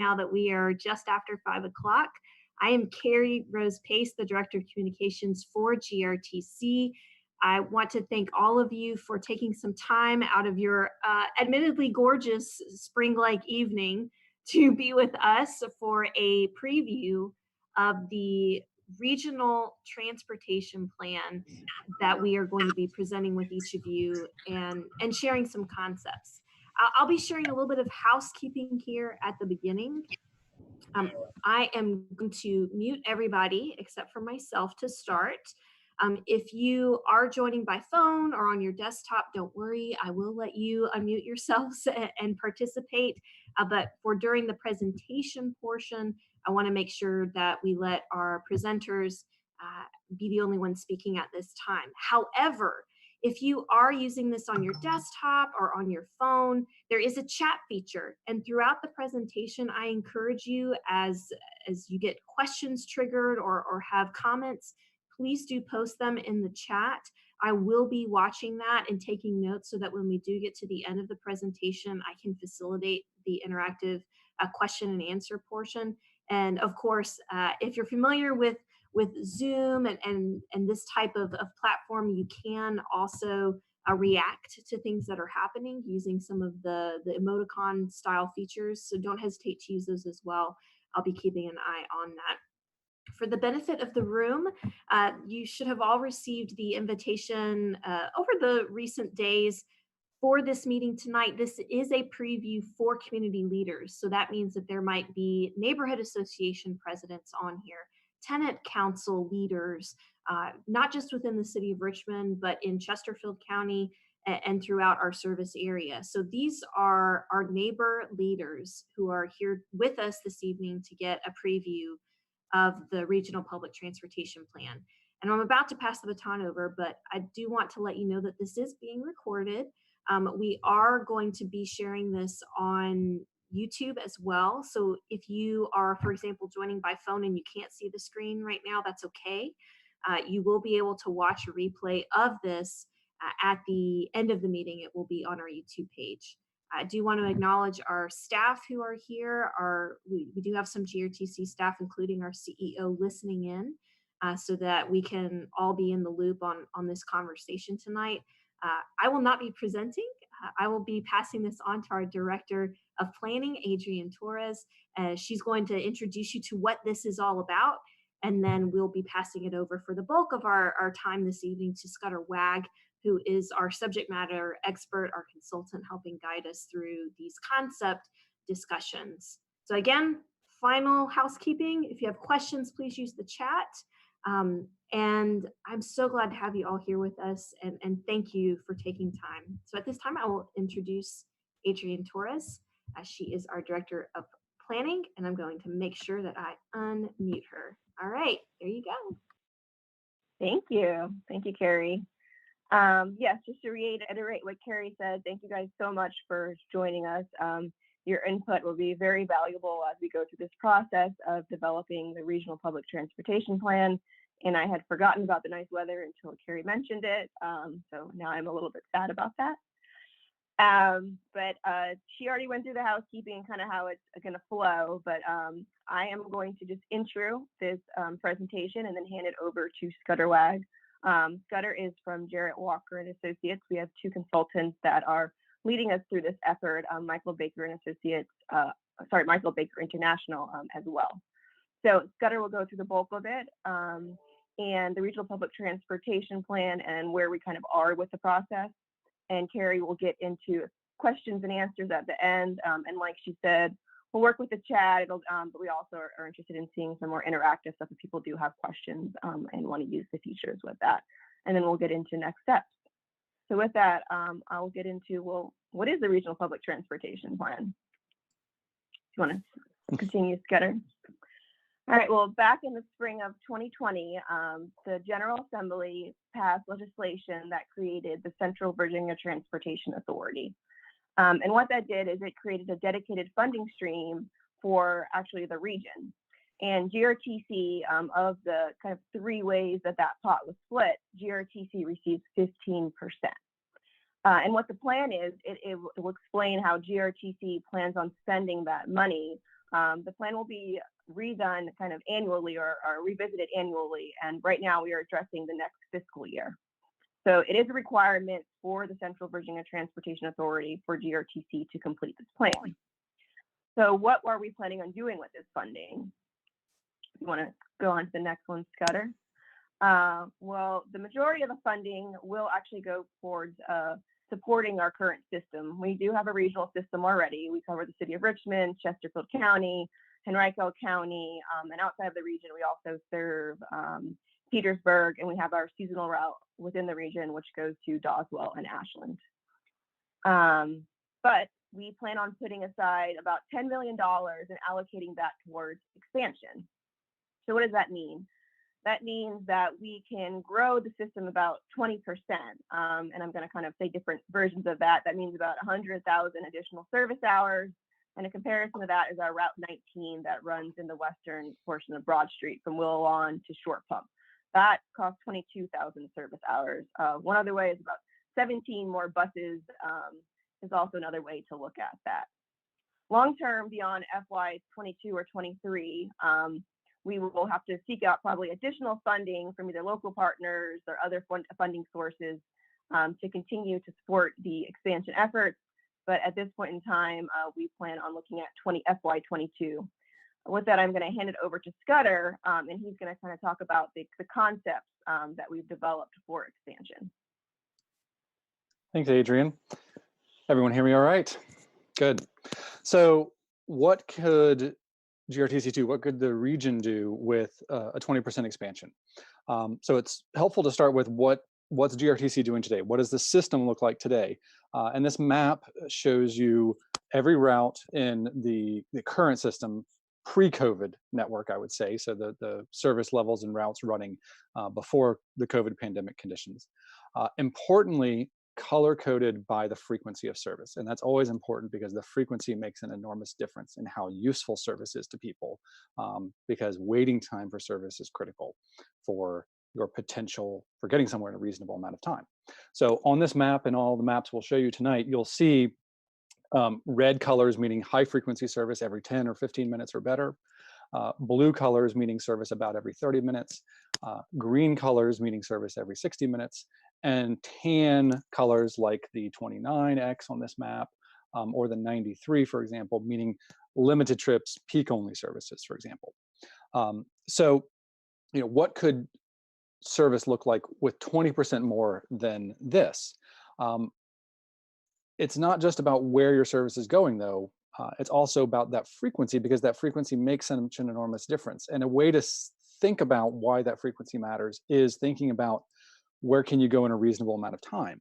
now that we are just after 5 o'clock. I am Carrie Rose Pace, the Director of Communications for GRTC. I want to thank all of you for taking some time out of your admittedly gorgeous spring-like evening to be with us for a preview of the regional transportation plan that we are going to be presenting with each of you and sharing some concepts. I'll be sharing a little bit of housekeeping here at the beginning. I am going to mute everybody except for myself to start. If you are joining by phone or on your desktop, don't worry, I will let you unmute yourselves and participate. But for during the presentation portion, I want to make sure that we let our presenters be the only ones speaking at this time. However, if you are using this on your desktop or on your phone, there is a chat feature. And throughout the presentation, I encourage you as you get questions triggered or have comments, please do post them in the chat. I will be watching that and taking notes so that when we do get to the end of the presentation, I can facilitate the interactive question and answer portion. And of course, if you're familiar with Zoom and this type of platform, you can also react to things that are happening using some of the emoticon style features. So don't hesitate to use those as well. I'll be keeping an eye on that. For the benefit of the room, you should have all received the invitation over the recent days for this meeting tonight. This is a preview for community leaders. So that means that there might be neighborhood association presidents on here, tenant council leaders, not just within the city of Richmond, but in Chesterfield County and throughout our service area. So these are our neighbor leaders who are here with us this evening to get a preview of the Regional Public Transportation Plan. And I'm about to pass the baton over, but I do want to let you know that this is being recorded. We are going to be sharing this on YouTube as well. So if you are, for example, joining by phone and you can't see the screen right now, that's okay. You will be able to watch a replay of this at the end of the meeting. It will be on our YouTube page. I do want to acknowledge our staff who are here. We do have some GRTC staff, including our CEO, listening in so that we can all be in the loop on this conversation tonight. I will not be presenting. I will be passing this on to our Director of Planning, Adrienne Torres. She's going to introduce you to what this is all about, and then we'll be passing it over for the bulk of our time this evening to Scudder Wag, who is our subject matter expert, our consultant, helping guide us through these concept discussions. So again, final housekeeping. If you have questions, please use the chat. And I'm so glad to have you all here with us, and thank you for taking time. So at this time, I will introduce Adrienne Torres. She is our Director of Planning, and I'm going to make sure that I unmute her. All right, there you go. Thank you. Thank you, Carrie. Yes, just to reiterate what Carrie said, thank you guys so much for joining us. Your input will be very valuable as we go through this process of developing the Regional Public Transportation Plan. And I had forgotten about the nice weather until Carrie mentioned it. So now I'm a little bit sad about that. But she already went through the housekeeping, kind of how it's going to flow. But I am going to just intro this presentation and then hand it over to Scudder Wag. Scudder is from Jarrett Walker and Associates. We have two consultants that are leading us through this effort, Michael Baker and Associates, Michael Baker International as well. So Scudder will go through the bulk of it and the Regional Public Transportation Plan and where we kind of are with the process. And Carrie will get into questions and answers at the end. And like she said, we'll work with the chat, but we also are interested in seeing some more interactive stuff if people do have questions and want to use the features with that. And then we'll get into next steps. So with that, I'll get into, well, what is the Regional Public Transportation Plan? Do you want to continue, Scudder? All right, well, back in the spring of 2020, the General Assembly passed legislation that created the Central Virginia Transportation Authority. And what that did is it created a dedicated funding stream for actually the region. And GRTC, of the kind of three ways that pot was split, GRTC receives 15%. And what the plan is, it will explain how GRTC plans on spending that money The plan will be redone kind of annually or revisited annually. And right now we are addressing the next fiscal year. So it is a requirement for the Central Virginia Transportation Authority for GRTC to complete this plan. So what are we planning on doing with this funding? You want to go on to the next one, Scudder? Well, the majority of the funding will actually go towards supporting our current system. We do have a regional system already. We cover the city of Richmond, Chesterfield County, Henrico County, and outside of the region, we also serve Petersburg, and we have our seasonal route within the region, which goes to Doswell and Ashland. But we plan on putting aside about $10 million and allocating that towards expansion. So what does that mean? That means that we can grow the system about 20%. And I'm going to kind of say different versions of that. That means about 100,000 additional service hours. And a comparison to that is our Route 19 that runs in the western portion of Broad Street from Willow Lawn to Short Pump. That costs 22,000 service hours. One other way is about 17 more buses is also another way to look at that. Long term, beyond FY 22 or 23, we will have to seek out probably additional funding from either local partners or other funding sources to continue to support the expansion efforts. But at this point in time, we plan on looking at FY 22. With that, I'm going to hand it over to Scudder, and he's going to kind of talk about the concepts that we've developed for expansion. Thanks, Adrian. Everyone hear me all right? Good. So what could GRTC do? What could the region do with a 20% expansion? So it's helpful to start with what's GRTC doing today? What does the system look like today? And this map shows you every route in the current system, pre-COVID network, I would say. So the service levels and routes running before the COVID pandemic conditions. Importantly, color-coded by the frequency of service. And that's always important because the frequency makes an enormous difference in how useful service is to people, because waiting time for service is critical for your potential for getting somewhere in a reasonable amount of time. So on this map and all the maps we'll show you tonight, you'll see red colors meaning high frequency service every 10 or 15 minutes or better. Blue colors meaning service about every 30 minutes. Green colors meaning service every 60 minutes. And tan colors like the 29X on this map, or the 93, for example, meaning limited trips, peak only services, for example. So, what could service look like with 20% more than this? It's not just about where your service is going, though. It's also about that frequency, because that frequency makes such an enormous difference. And a way to think about why that frequency matters is thinking about where can you go in a reasonable amount of time.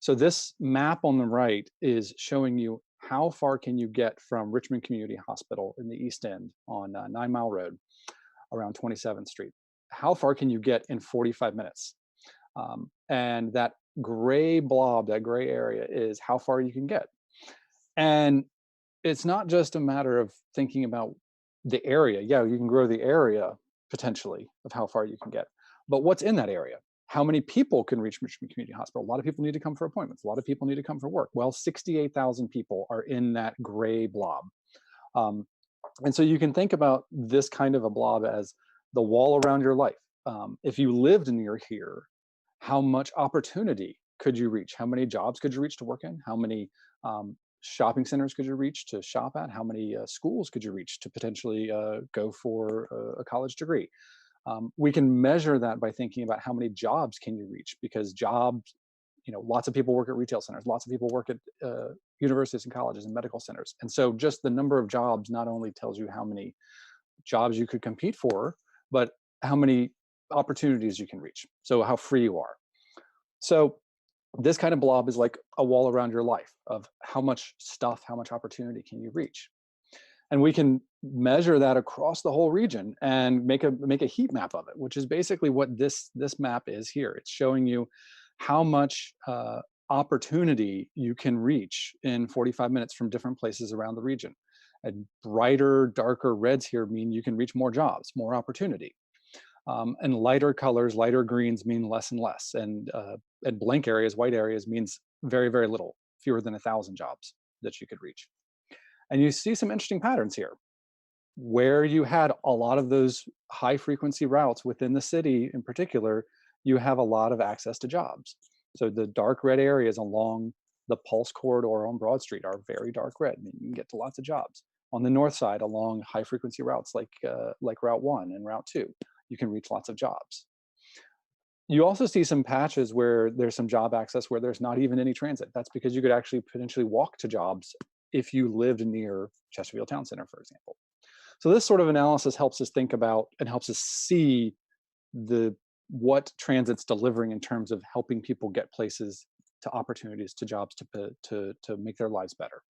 So this map on the right is showing you how far can you get from Richmond Community Hospital in the East End on 9 Mile Road around 27th Street. How far can you get in 45 minutes? And that gray blob, that gray area is how far you can get. And it's not just a matter of thinking about the area. Yeah, you can grow the area potentially of how far you can get, but what's in that area? How many people can reach Richmond Community Hospital? A lot of people need to come for appointments. A lot of people need to come for work. Well, 68,000 people are in that gray blob. And so you can think about this kind of a blob as the wall around your life. If you lived near here, how much opportunity could you reach? How many jobs could you reach to work in? How many shopping centers could you reach to shop at? How many schools could you reach to potentially go for a college degree? We can measure that by thinking about how many jobs can you reach, because jobs, lots of people work at retail centers, lots of people work at universities and colleges and medical centers. And so just the number of jobs not only tells you how many jobs you could compete for, but how many opportunities you can reach. So how free you are. So this kind of blob is like a wall around your life of how much stuff, how much opportunity can you reach. And we can measure that across the whole region and make a heat map of it, which is basically what this map is here. It's showing you how much opportunity you can reach in 45 minutes from different places around the region. And brighter, darker reds here mean you can reach more jobs, more opportunity. And lighter colors, lighter greens mean less and less. And blank areas, white areas means very, very little, fewer than 1,000 jobs that you could reach. And you see some interesting patterns here. where you had a lot of those high frequency routes within the city in particular, you have a lot of access to jobs. So the dark red areas along the Pulse corridor on Broad Street are very dark red, and you can get to lots of jobs. On the north side, along high frequency routes like Route 1 and Route 2, you can reach lots of jobs. You also see some patches where there's some job access where there's not even any transit. That's because you could actually potentially walk to jobs if you lived near Chesterfield Town Center, for example. So this sort of analysis helps us think about and helps us see the what transit's delivering in terms of helping people get places, to opportunities, to jobs, to make their lives better.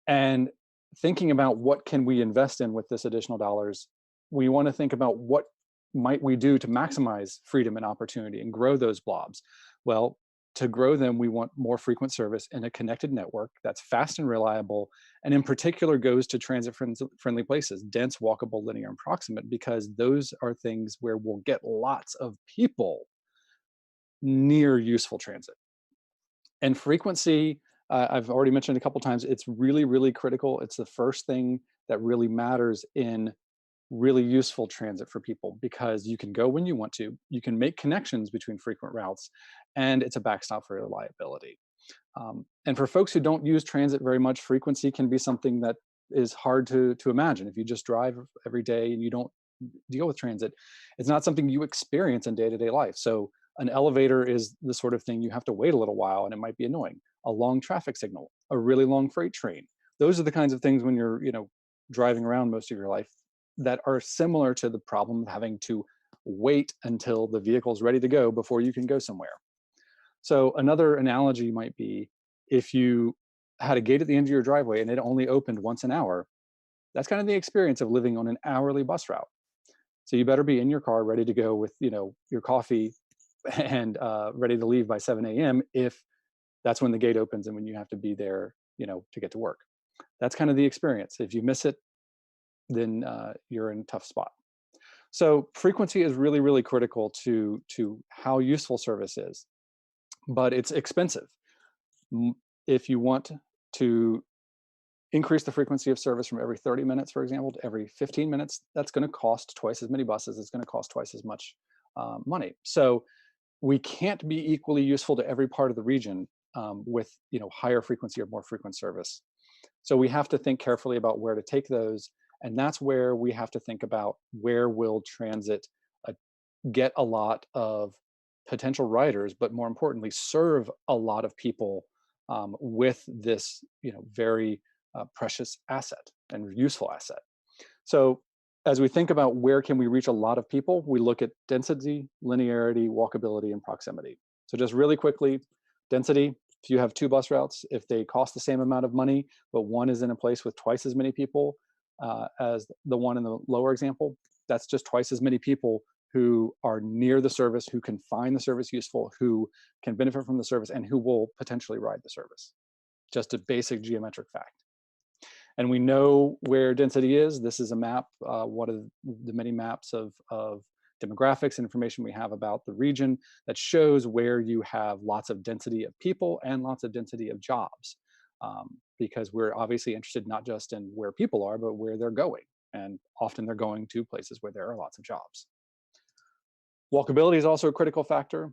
And thinking about what can we invest in with this additional dollars, we want to think about what might we do to maximize freedom and opportunity and grow those blobs. Well, to grow them, we want more frequent service in a connected network that's fast and reliable, and in particular goes to transit friendly places, dense, walkable, linear, and proximate, because those are things where we'll get lots of people near useful transit. And frequency, I've already mentioned a couple times, it's really, really critical. It's the first thing that really matters in really useful transit for people, because you can go when you want to, you can make connections between frequent routes, and it's a backstop for reliability. And for folks who don't use transit very much, frequency can be something that is hard to imagine. If you just drive every day and you don't deal with transit, it's not something you experience in day-to-day life. So an elevator is the sort of thing you have to wait a little while, and it might be annoying. A long traffic signal, a really long freight train. Those are the kinds of things when you're, driving around most of your life that are similar to the problem of having to wait until the vehicle's ready to go before you can go somewhere. So another analogy might be, if you had a gate at the end of your driveway and it only opened once an hour, that's kind of the experience of living on an hourly bus route. So you better be in your car ready to go with, your coffee and ready to leave by 7 a.m. if that's when the gate opens and when you have to be there, to get to work. That's kind of the experience. If you miss it, then you're in a tough spot. So frequency is really, really critical to how useful service is, but it's expensive. If you want to increase the frequency of service from every 30 minutes, for example, to every 15 minutes, that's going to cost twice as many buses. It's going to cost twice as much money. So we can't be equally useful to every part of the region with higher frequency or more frequent service. So we have to think carefully about where to take those, and that's where we have to think about where will transit get a lot of potential riders, but more importantly, serve a lot of people with this very precious asset and useful asset. So as we think about where can we reach a lot of people, we look at density, linearity, walkability, and proximity. So just really quickly, density, if you have two bus routes, if they cost the same amount of money, but one is in a place with twice as many people as the one in the lower example, that's just twice as many people who are near the service, who can find the service useful, who can benefit from the service, and who will potentially ride the service. Just a basic geometric fact. And we know where density is. This is a map, one of the many maps of demographics and information we have about the region that shows where you have lots of density of people and lots of density of jobs. Because we're obviously interested not just in where people are, but where they're going. And often they're going to places where there are lots of jobs. Walkability is also a critical factor.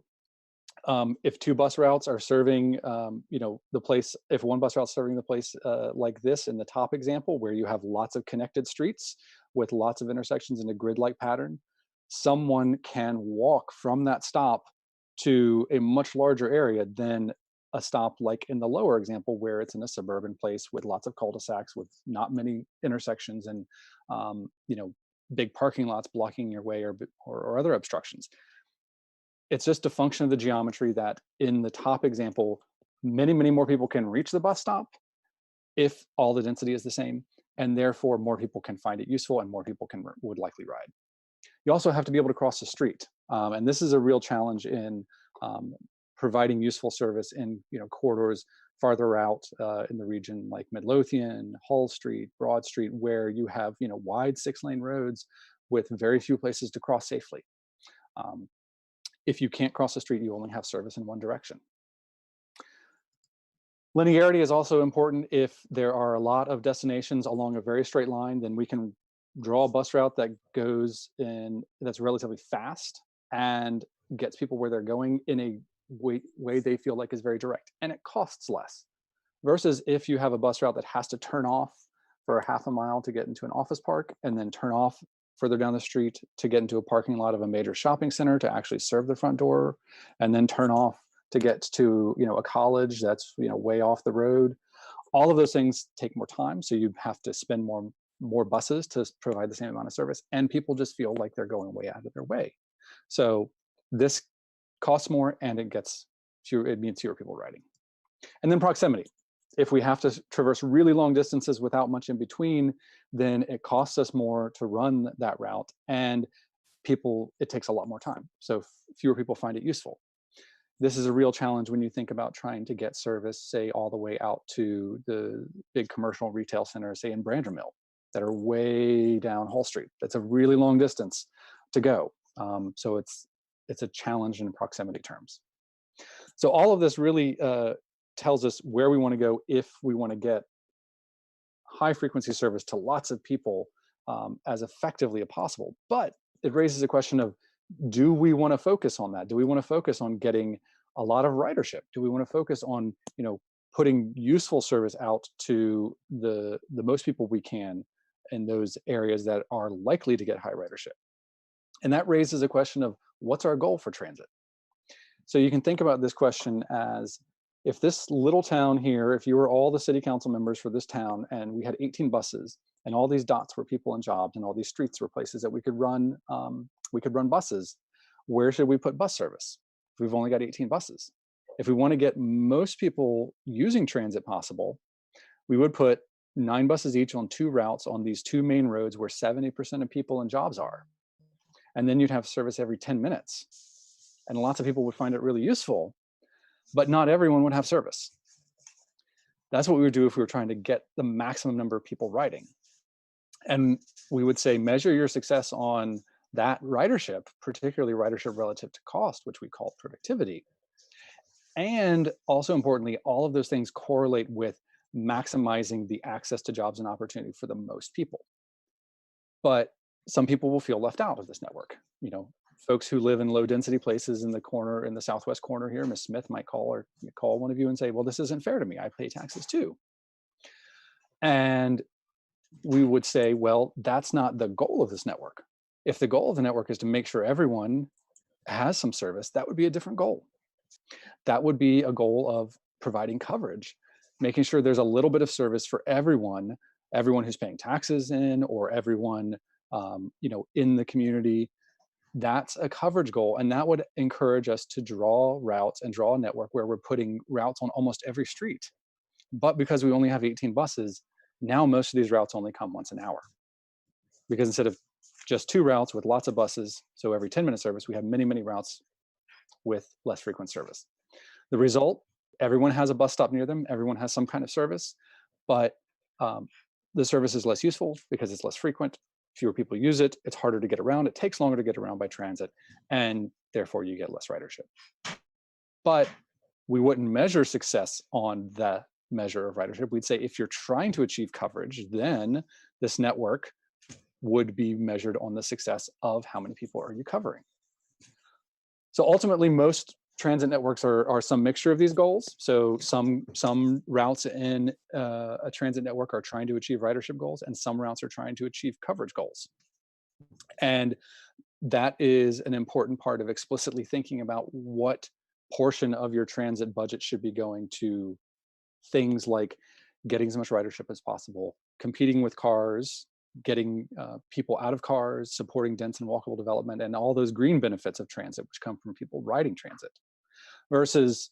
If two bus routes are serving, the place, if one bus route is serving the place like this in the top example, where you have lots of connected streets with lots of intersections in a grid-like pattern, someone can walk from that stop to a much larger area than a stop like in the lower example, where it's in a suburban place with lots of cul-de-sacs with not many intersections and big parking lots blocking your way or other obstructions. It's just a function of the geometry that in the top example, many, many more people can reach the bus stop if all the density is the same, and therefore more people can find it useful and more people would likely ride. You also have to be able to cross the street. And this is a real challenge in providing useful service in corridors farther out in the region, like Midlothian, Hull Street, Broad Street, where you have wide 6-lane roads with very few places to cross safely. If you can't cross the street, you only have service in one direction. Linearity is also important. If there are a lot of destinations along a very straight line, then we can draw a bus route that goes in that's relatively fast and gets people where they're going in a way they feel like is very direct, and it costs less. Versus if you have a bus route that has to turn off for a half a mile to get into an office park and then turn off further down the street to get into a parking lot of a major shopping center to actually serve the front door, and then turn off to get to a college that's way off the road. All of those things take more time, so you have to spend more buses to provide the same amount of service, and people just feel like they're going way out of their way. So this costs more, and it means fewer people riding. And then proximity. If we have to traverse really long distances without much in between, then it costs us more to run that route, and it takes a lot more time. So fewer people find it useful. This is a real challenge when you think about trying to get service, say, all the way out to the big commercial retail centers, say in Brandermill, that are way down Hall Street. That's a really long distance to go. So it's a challenge in proximity terms. So all of this really tells us where we want to go if we want to get high frequency service to lots of people as effectively as possible. But it raises a question of, do we want to focus on that? Do we want to focus on getting a lot of ridership? Do we want to focus on putting useful service out to the most people we can in those areas that are likely to get high ridership? And that raises a question of, what's our goal for transit? So you can think about this question as, if this little town here, if you were all the city council members for this town and we had 18 buses and all these dots were people and jobs and all these streets were places that we could run buses, where should we put bus service? If we've only got 18 buses. If we want to get most people using transit possible, we would put 9 buses each on 2 routes on these 2 main roads where 70% of people and jobs are. And then you'd have service every 10 minutes. And lots of people would find it really useful, but not everyone would have service. That's what we would do if we were trying to get the maximum number of people riding. And we would say, measure your success on that ridership, particularly ridership relative to cost, which we call productivity. And also importantly, all of those things correlate with maximizing the access to jobs and opportunity for the most people. But some people will feel left out of this network. Folks who live in low density places in the southwest corner here, Ms. Smith might call one of you and say, well, this isn't fair to me. I pay taxes too. And we would say, well, that's not the goal of this network. If the goal of the network is to make sure everyone has some service, that would be a different goal. That would be a goal of providing coverage, making sure there's a little bit of service for everyone who's paying taxes in, or everyone in the community. That's a coverage goal, and that would encourage us to draw routes and draw a network where we're putting routes on almost every street. But because we only have 18 buses, now most of these routes only come once an hour. Because instead of just 2 routes with lots of buses, so every 10-minute service, we have many, many routes with less frequent service. The result, everyone has a bus stop near them, everyone has some kind of service, but the service is less useful because it's less frequent. Fewer people use it, it's harder to get around, it takes longer to get around by transit, and therefore you get less ridership. But we wouldn't measure success on the measure of ridership. We'd say, if you're trying to achieve coverage, then this network would be measured on the success of how many people are you covering. So ultimately, most transit networks are some mixture of these goals. So some routes in a transit network are trying to achieve ridership goals, and some routes are trying to achieve coverage goals. And that is an important part of explicitly thinking about what portion of your transit budget should be going to things like getting as much ridership as possible, competing with cars, getting people out of cars, supporting dense and walkable development, and all those green benefits of transit, which come from people riding transit, versus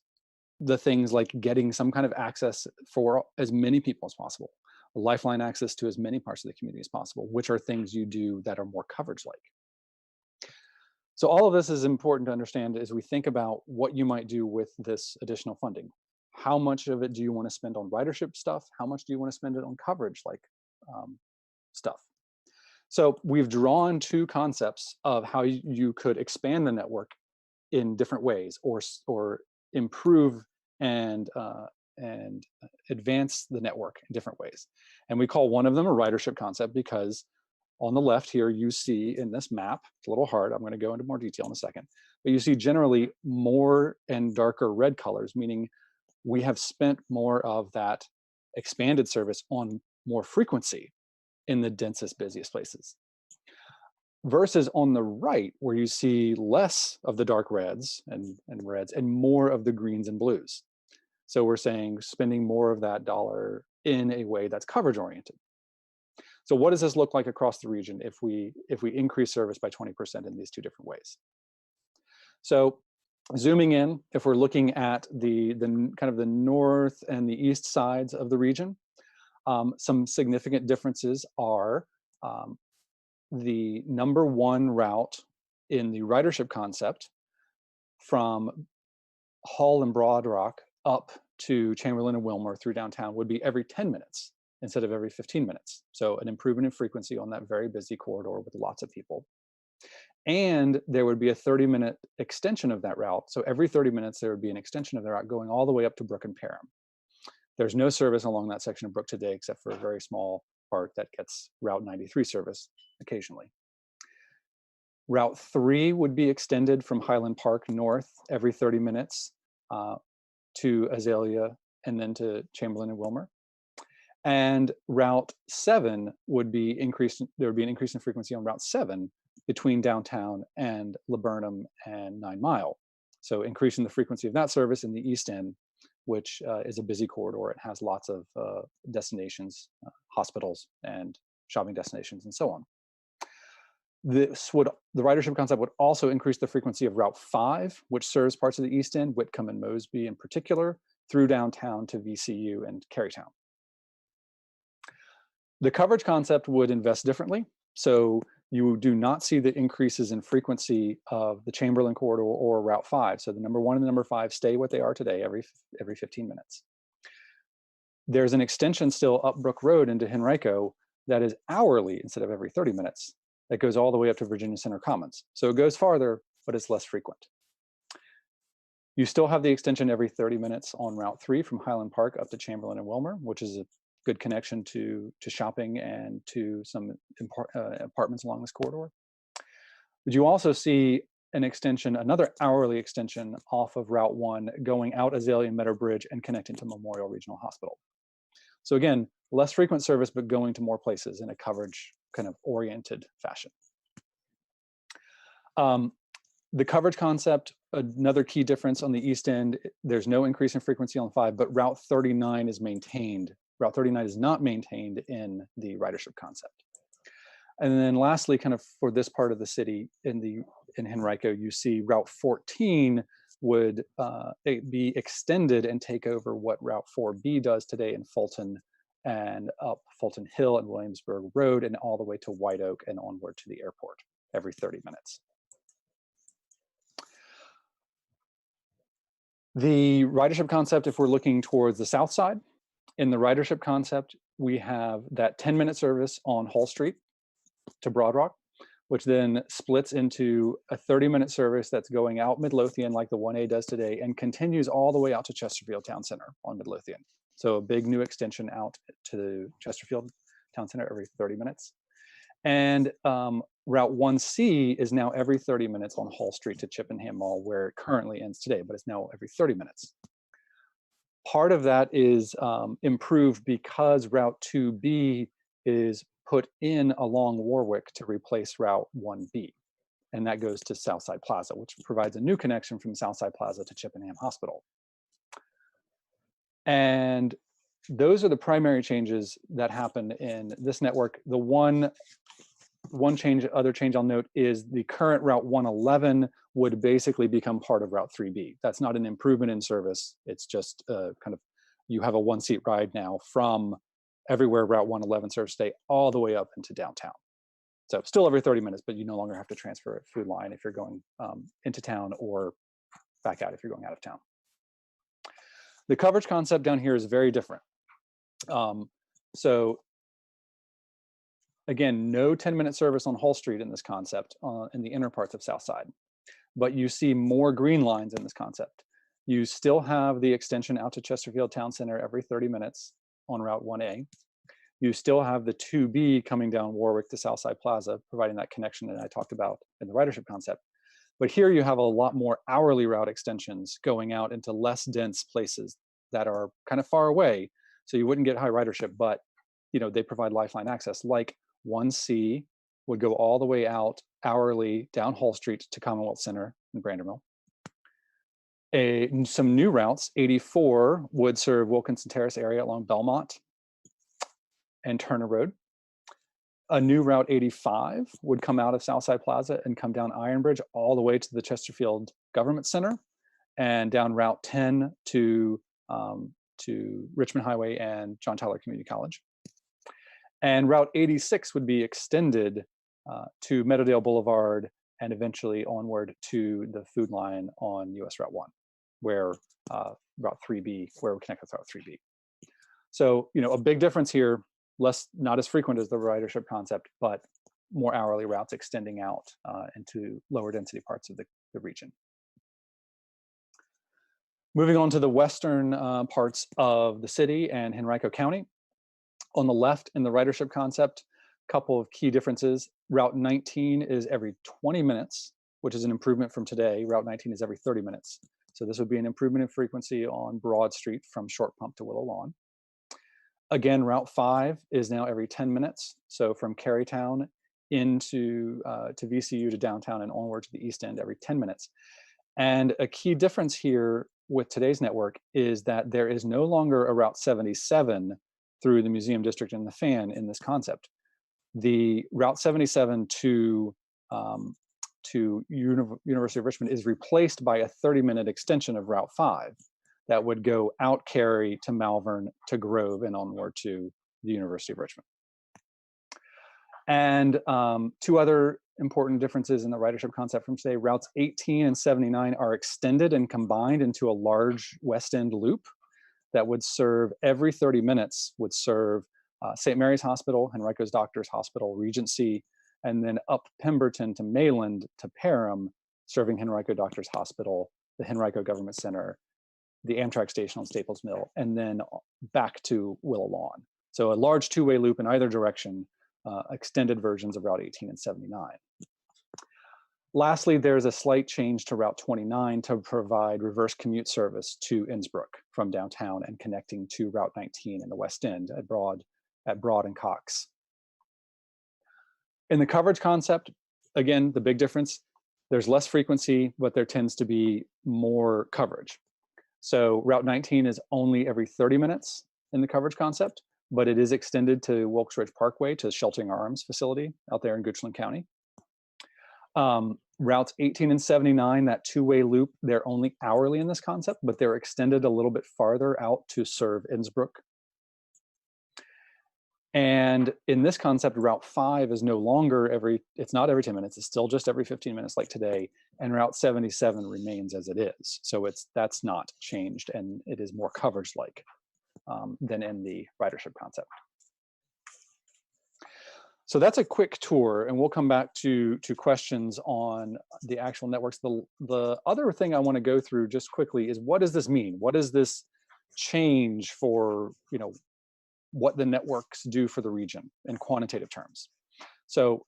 the things like getting some kind of access for as many people as possible, lifeline access to as many parts of the community as possible, which are things you do that are more coverage-like. So all of this is important to understand as we think about what you might do with this additional funding. How much of it do you want to spend on ridership stuff? How much do you want to spend it on coverage-like stuff? So we've drawn 2 concepts of how you could expand the network in different ways, or improve and advance the network in different ways. And we call one of them a ridership concept because on the left here, you see in this map, it's a little hard, I'm going to go into more detail in a second, but you see generally more and darker red colors, meaning we have spent more of that expanded service on more frequency in the densest, busiest places. Versus on the right, where you see less of the dark reds and reds and more of the greens and blues. So we're saying spending more of that dollar in a way that's coverage oriented. So what does this look like across the region if we increase service by 20% in these two different ways? So zooming in, if we're looking at the kind of the north and the east sides of the region, some significant differences are the number one route in the ridership concept from Hull and Broad Rock up to Chamberlain and Wilmer through downtown would be every 10 minutes instead of every 15 minutes. So an improvement in frequency on that very busy corridor with lots of people. And there would be a 30-minute extension of that route. So every 30 minutes, there would be an extension of the route going all the way up to Brook and Parham. There's no service along that section of Brook today, except for a very small part that gets Route 93 service occasionally. Route 3 would be extended from Highland Park north every 30 minutes to Azalea and then to Chamberlain and Wilmer. And Route 7 would be increased, there would be an increase in frequency on Route 7 between downtown and Laburnum and 9 Mile. So increasing the frequency of that service in the East End, which is a busy corridor. It has lots of destinations, hospitals and shopping destinations and so on. The ridership concept would also increase the frequency of Route 5, which serves parts of the East End, Whitcomb and Mosby in particular, through downtown to VCU and Carytown. The coverage concept would invest differently. So you do not see the increases in frequency of the Chamberlain corridor or Route 5. So the number 1 and the number 5 stay what they are today every 15 minutes. There's an extension still up Brook Road into Henrico that is hourly instead of every 30 minutes. That goes all the way up to Virginia Center Commons. So it goes farther, but it's less frequent. You still have the extension every 30 minutes on Route 3 from Highland Park up to Chamberlain and Wilmer, which is a good connection to shopping and to some apartments along this corridor. But you also see an extension, another hourly extension off of Route 1 going out Azalea and Meadow Bridge and connecting to Memorial Regional Hospital. So again, less frequent service, but going to more places in a coverage kind of oriented fashion. The coverage concept, another key difference on the East End, there's no increase in frequency on 5, but Route 39 is maintained. Route 39 is not maintained in the ridership concept. And then lastly, kind of for this part of the city in Henrico, you see Route 14 would be extended and take over what Route 4B does today in Fulton and up Fulton Hill and Williamsburg Road and all the way to White Oak and onward to the airport every 30 minutes. The ridership concept, if we're looking towards the south side, in the ridership concept, we have that 10-minute service on Hall Street to Broad Rock, which then splits into a 30-minute service that's going out Midlothian like the 1A does today and continues all the way out to Chesterfield Town Center on Midlothian. So a big new extension out to Chesterfield Town Center every 30 minutes. And Route 1C is now every 30 minutes on Hall Street to Chippenham Mall, where it currently ends today, but it's now every 30 minutes. Part of that is improved because Route 2B is put in along Warwick to replace Route 1B. And that goes to Southside Plaza, which provides a new connection from Southside Plaza to Chippenham Hospital. And those are the primary changes that happen in this network. The other change I'll note is the current Route 111 would basically become part of Route 3B. That's not an improvement in service. It's just kind of, you have a one-seat ride now from everywhere Route 111 serves today all the way up into downtown. So still every 30 minutes, but you no longer have to transfer a food line if you're going into town or back out if you're going out of town. The coverage concept down here is very different. So again, no 10-minute service on Hall Street in this concept in the inner parts of Southside, but you see more green lines in this concept. You still have the extension out to Chesterfield Town Center every 30 minutes on Route 1A. You still have the 2B coming down Warwick to Southside Plaza, providing that connection that I talked about in the ridership concept. But here you have a lot more hourly route extensions going out into less dense places that are kind of far away. So you wouldn't get high ridership, but they provide lifeline access. Like 1C would go all the way out hourly down Hall Street to Commonwealth Center in Brandermill. Some new routes, 84 would serve Wilkinson Terrace area along Belmont and Turner Road. A new Route 85 would come out of Southside Plaza and come down Iron Bridge all the way to the Chesterfield Government Center and down Route 10 to Richmond Highway and John Tyler Community College. And Route 86 would be extended to Meadowdale Boulevard and eventually onward to the Food Line on US Route 1, where Route 3B, where we connect with Route 3B. So, a big difference here, not as frequent as the ridership concept, but more hourly routes extending out into lower density parts of the region. Moving on to the western parts of the city and Henrico County. On the left in the ridership concept, a couple of key differences. Route 19 is every 20 minutes, which is an improvement from today. Route 19 is every 30 minutes. So this would be an improvement in frequency on Broad Street from Short Pump to Willow Lawn. Again, Route 5 is now every 10 minutes. So from Carytown into to VCU to downtown and onward to the East End every 10 minutes. And a key difference here with today's network is that there is no longer a Route 77 through the Museum District and the Fan in this concept. The Route 77 to University of Richmond is replaced by a 30-minute extension of Route 5 that would go out Cary to Malvern to Grove and onward to the University of Richmond. And two other important differences in the ridership concept from today. Routes 18 and 79 are extended and combined into a large West End loop that would serve every 30 minutes, would serve St. Mary's Hospital, Henrico's Doctors Hospital, Regency, and then up Pemberton to Mayland to Parham, serving Henrico Doctors Hospital, the Henrico Government Center, the Amtrak station on Staples Mill, and then back to Willow Lawn. So a large two-way loop in either direction, extended versions of Route 18 and 79. Lastly, there's a slight change to Route 29 to provide reverse commute service to Innsbrook from downtown and connecting to Route 19 in the West End at Broad and Cox. In the coverage concept, again, the big difference, there's less frequency, but there tends to be more coverage. So Route 19 is only every 30 minutes in the coverage concept, but it is extended to Wilkes Ridge Parkway to Sheltering Arms facility out there in Goochland County. Routes 18 and 79, that two-way loop, they're only hourly in this concept, but they're extended a little bit farther out to serve Innsbrook. And in this concept, Route 5 is no longer it's not every 10 minutes, it's still just every 15 minutes like today, and Route 77 remains as it is. So that's not changed, and it is more coverage-like than in the ridership concept. So that's a quick tour, and we'll come back to questions on the actual networks. The other thing I want to go through just quickly is, what does this mean? What does this change for, what the networks do for the region in quantitative terms? So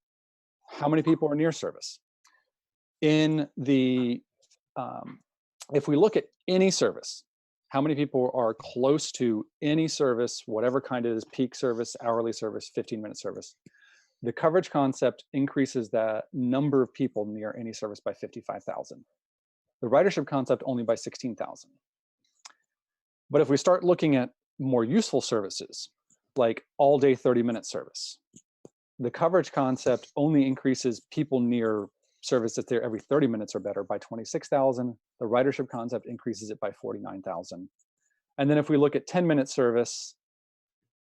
how many people are near service? In the, if we look at any service, how many people are close to any service, whatever kind it is, peak service, hourly service, 15-minute service? The coverage concept increases the number of people near any service by 55,000. The ridership concept only by 16,000. But if we start looking at more useful services, like all-day 30-minute service, the coverage concept only increases people near service that's there every 30 minutes or better by 26,000. The ridership concept increases it by 49,000. And then if we look at 10-minute service,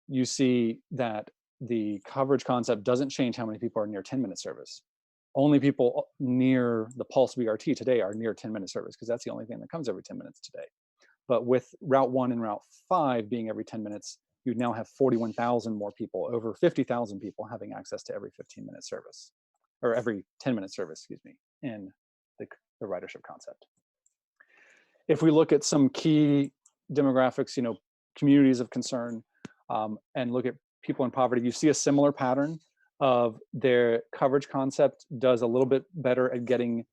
you see that the coverage concept doesn't change how many people are near 10-minute service. Only people near the Pulse BRT today are near 10-minute service, because that's the only thing that comes every 10 minutes today. But with Route 1 and Route 5 being every 10 minutes, you'd now have 41,000 more people, over 50,000 people having access to every 15-minute service, or every 10-minute service, excuse me, in the ridership concept. If we look at some key demographics, communities of concern, and look at people in poverty, you see a similar pattern of their coverage concept does a little bit better at getting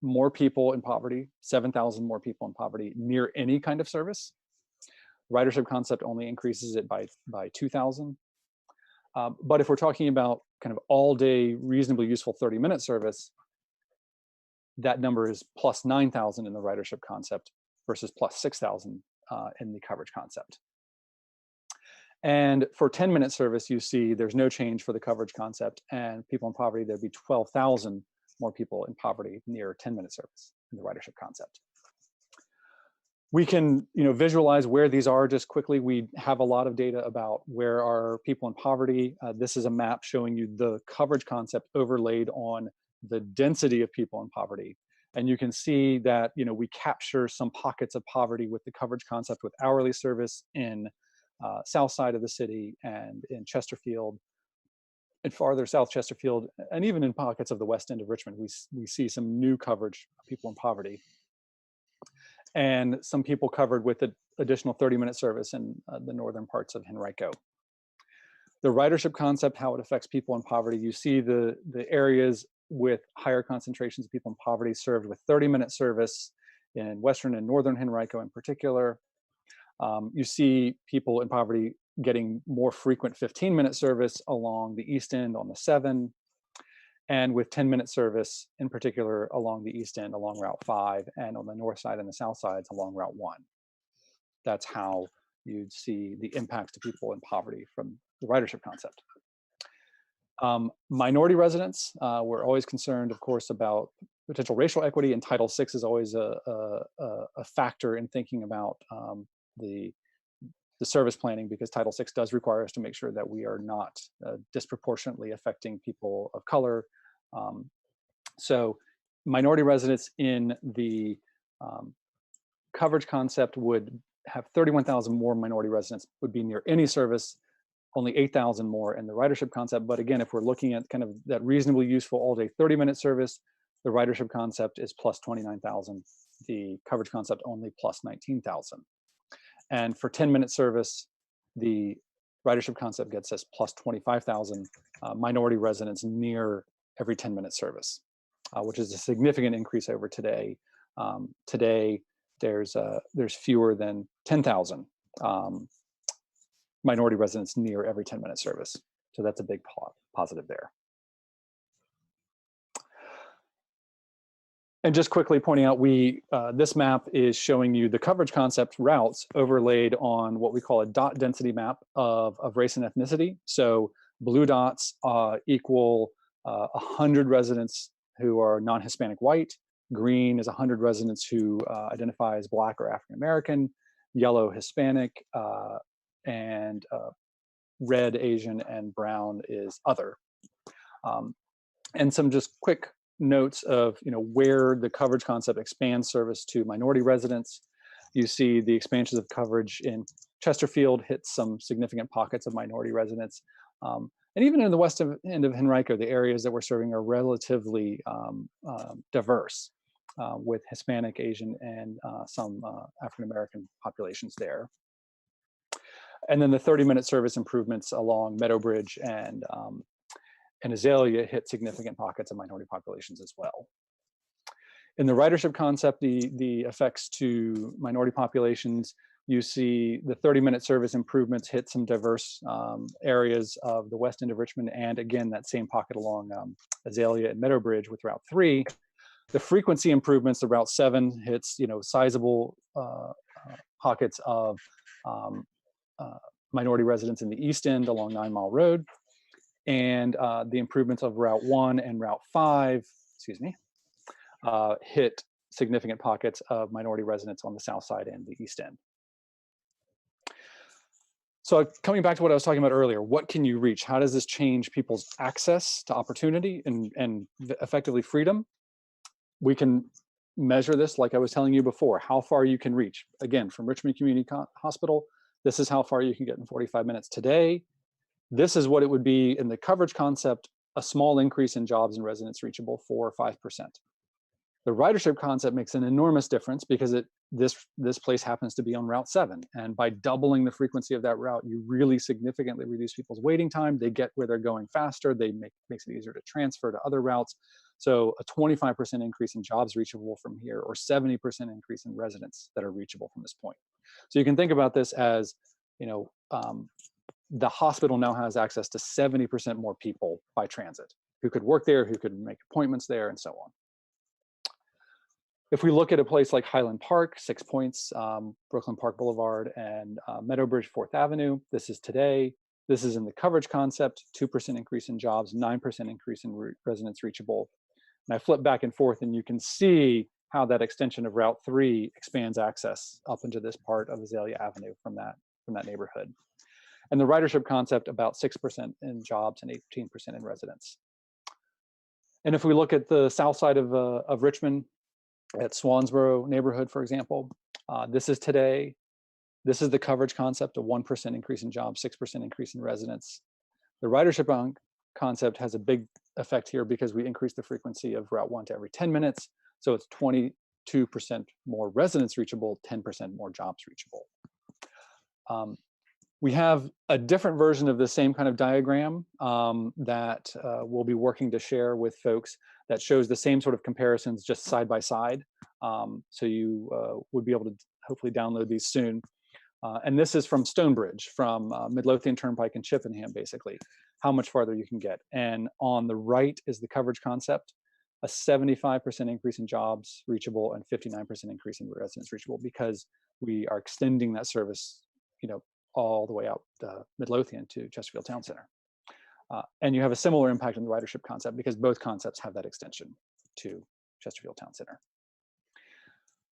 more people in poverty, 7,000 more people in poverty near any kind of service. Ridership concept only increases it by 2,000. But if we're talking about kind of all day, reasonably useful 30-minute service, that number is plus 9,000 in the ridership concept versus plus 6,000 in the coverage concept. And for 10-minute service, you see there's no change for the coverage concept, and people in poverty, there'd be 12,000 more people in poverty near 10-minute service in the ridership concept. We can visualize where these are just quickly. We have a lot of data about where are people in poverty. This is a map showing you the coverage concept overlaid on the density of people in poverty. And you can see that we capture some pockets of poverty with the coverage concept with hourly service in south side of the city and in Chesterfield and farther south Chesterfield, and even in pockets of the west end of Richmond, we see some new coverage of people in poverty. And some people covered with an additional 30-minute service in the northern parts of Henrico. The ridership concept, how it affects people in poverty, you see the areas with higher concentrations of people in poverty served with 30-minute service in western and northern Henrico in particular. You see people in poverty getting more frequent 15-minute service along the east end on the 7, and with 10-minute service in particular along the east end along Route 5, and on the north side and the south sides along Route 1. That's how you'd see the impacts to people in poverty from the ridership concept. Minority residents, we're always concerned, of course, about potential racial equity, and Title VI is always a factor in thinking about the service planning, because Title VI does require us to make sure that we are not disproportionately affecting people of color. So minority residents in the coverage concept would have 31,000 more minority residents would be near any service, only 8,000 more in the ridership concept. But again, if we're looking at kind of that reasonably useful all day 30-minute service, the ridership concept is plus 29,000, the coverage concept only plus 19,000. And for 10-minute service, the ridership concept gets us plus 25,000 minority residents near every 10-minute service, which is a significant increase over today. Today, there's fewer than 10,000 minority residents near every 10-minute service. So that's a big positive there. And just quickly pointing out, this map is showing you the coverage concept routes overlaid on what we call a dot density map of race and ethnicity. So blue dots equal 100 residents who are non-Hispanic white. Green is 100 residents who identify as Black or African American. Yellow, Hispanic, and red, Asian, and brown is other. And some just quick notes of where the coverage concept expands service to minority residents. You see the expansions of coverage in Chesterfield hit some significant pockets of minority residents. And even in the west end of Henrico, the areas that we're serving are relatively diverse, with Hispanic, Asian, and some African American populations there. And then the 30-minute service improvements along Meadowbridge and Azalea hit significant pockets of minority populations as well. In the ridership concept, the effects to minority populations, you see the 30-minute service improvements hit some diverse areas of the west end of Richmond, and again, that same pocket along Azalea and Meadowbridge with Route 3. The frequency improvements, the Route 7 hits sizable pockets of minority residents in the east end along 9 Mile Road. And the improvements of Route 1 and Route 5, hit significant pockets of minority residents on the south side and the east end. So coming back to what I was talking about earlier, what can you reach? How does this change people's access to opportunity and effectively freedom? We can measure this, like I was telling you before, how far you can reach. Again, from Richmond Community Hospital, this is how far you can get in 45 minutes today. This is what it would be in the coverage concept, a small increase in jobs and residents reachable, 4 or 5%. The ridership concept makes an enormous difference because this place happens to be on Route 7. And by doubling the frequency of that route, you really significantly reduce people's waiting time. They get where they're going faster. Makes it easier to transfer to other routes. So a 25% increase in jobs reachable from here, or 70% increase in residents that are reachable from this point. So you can think about this as, the hospital now has access to 70% more people by transit who could work there, who could make appointments there, and so on. If we look at a place like Highland Park, 6 Points, Brooklyn Park Boulevard, and Meadowbridge 4th Avenue, this is today. This is in the coverage concept, 2% increase in jobs, 9% increase in residents reachable. And I flip back and forth, and you can see how that extension of Route 3 expands access up into this part of Azalea Avenue from that neighborhood. And the ridership concept, about 6% in jobs and 18% in residents. And if we look at the south side of Richmond, at Swansboro neighborhood, for example, this is today. This is the coverage concept, a 1% increase in jobs, 6% increase in residents. The ridership concept has a big effect here because we increase the frequency of Route 1 to every 10 minutes. So it's 22% more residents reachable, 10% more jobs reachable. We have a different version of the same kind of diagram that we'll be working to share with folks that shows the same sort of comparisons just side by side. So you would be able to hopefully download these soon. And this is from Stonebridge, from Midlothian Turnpike and Chippenham, basically, how much farther you can get. And on the right is the coverage concept, a 75% increase in jobs reachable and 59% increase in residents reachable, because we are extending that service, all the way out Midlothian to Chesterfield Town Center. And you have a similar impact on the ridership concept because both concepts have that extension to Chesterfield Town Center.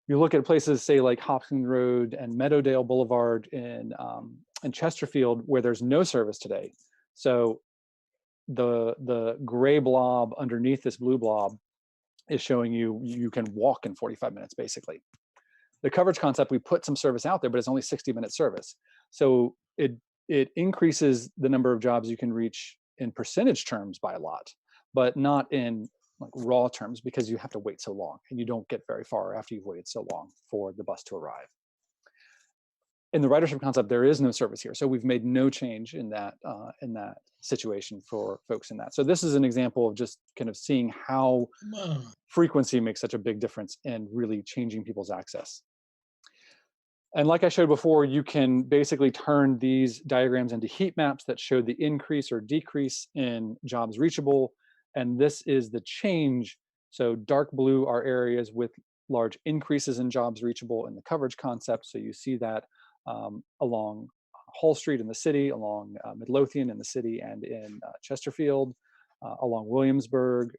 You look at places, say, like Hopkins Road and Meadowdale Boulevard in Chesterfield, where there's no service today. So the gray blob underneath this blue blob is showing you can walk in 45 minutes, basically. The coverage concept, we put some service out there, but it's only 60-minute service. So it increases the number of jobs you can reach in percentage terms by a lot, but not in like raw terms, because you have to wait so long and you don't get very far after you've waited so long for the bus to arrive. In the ridership concept, there is no service here. So we've made no change in that situation for folks in that. So this is an example of just kind of seeing how frequency makes such a big difference in really changing people's access. And like I showed before, you can basically turn these diagrams into heat maps that show the increase or decrease in jobs reachable. And this is the change. So dark blue are areas with large increases in jobs reachable in the coverage concept. So you see that along Hull Street in the city, along Midlothian in the city and in Chesterfield, along Williamsburg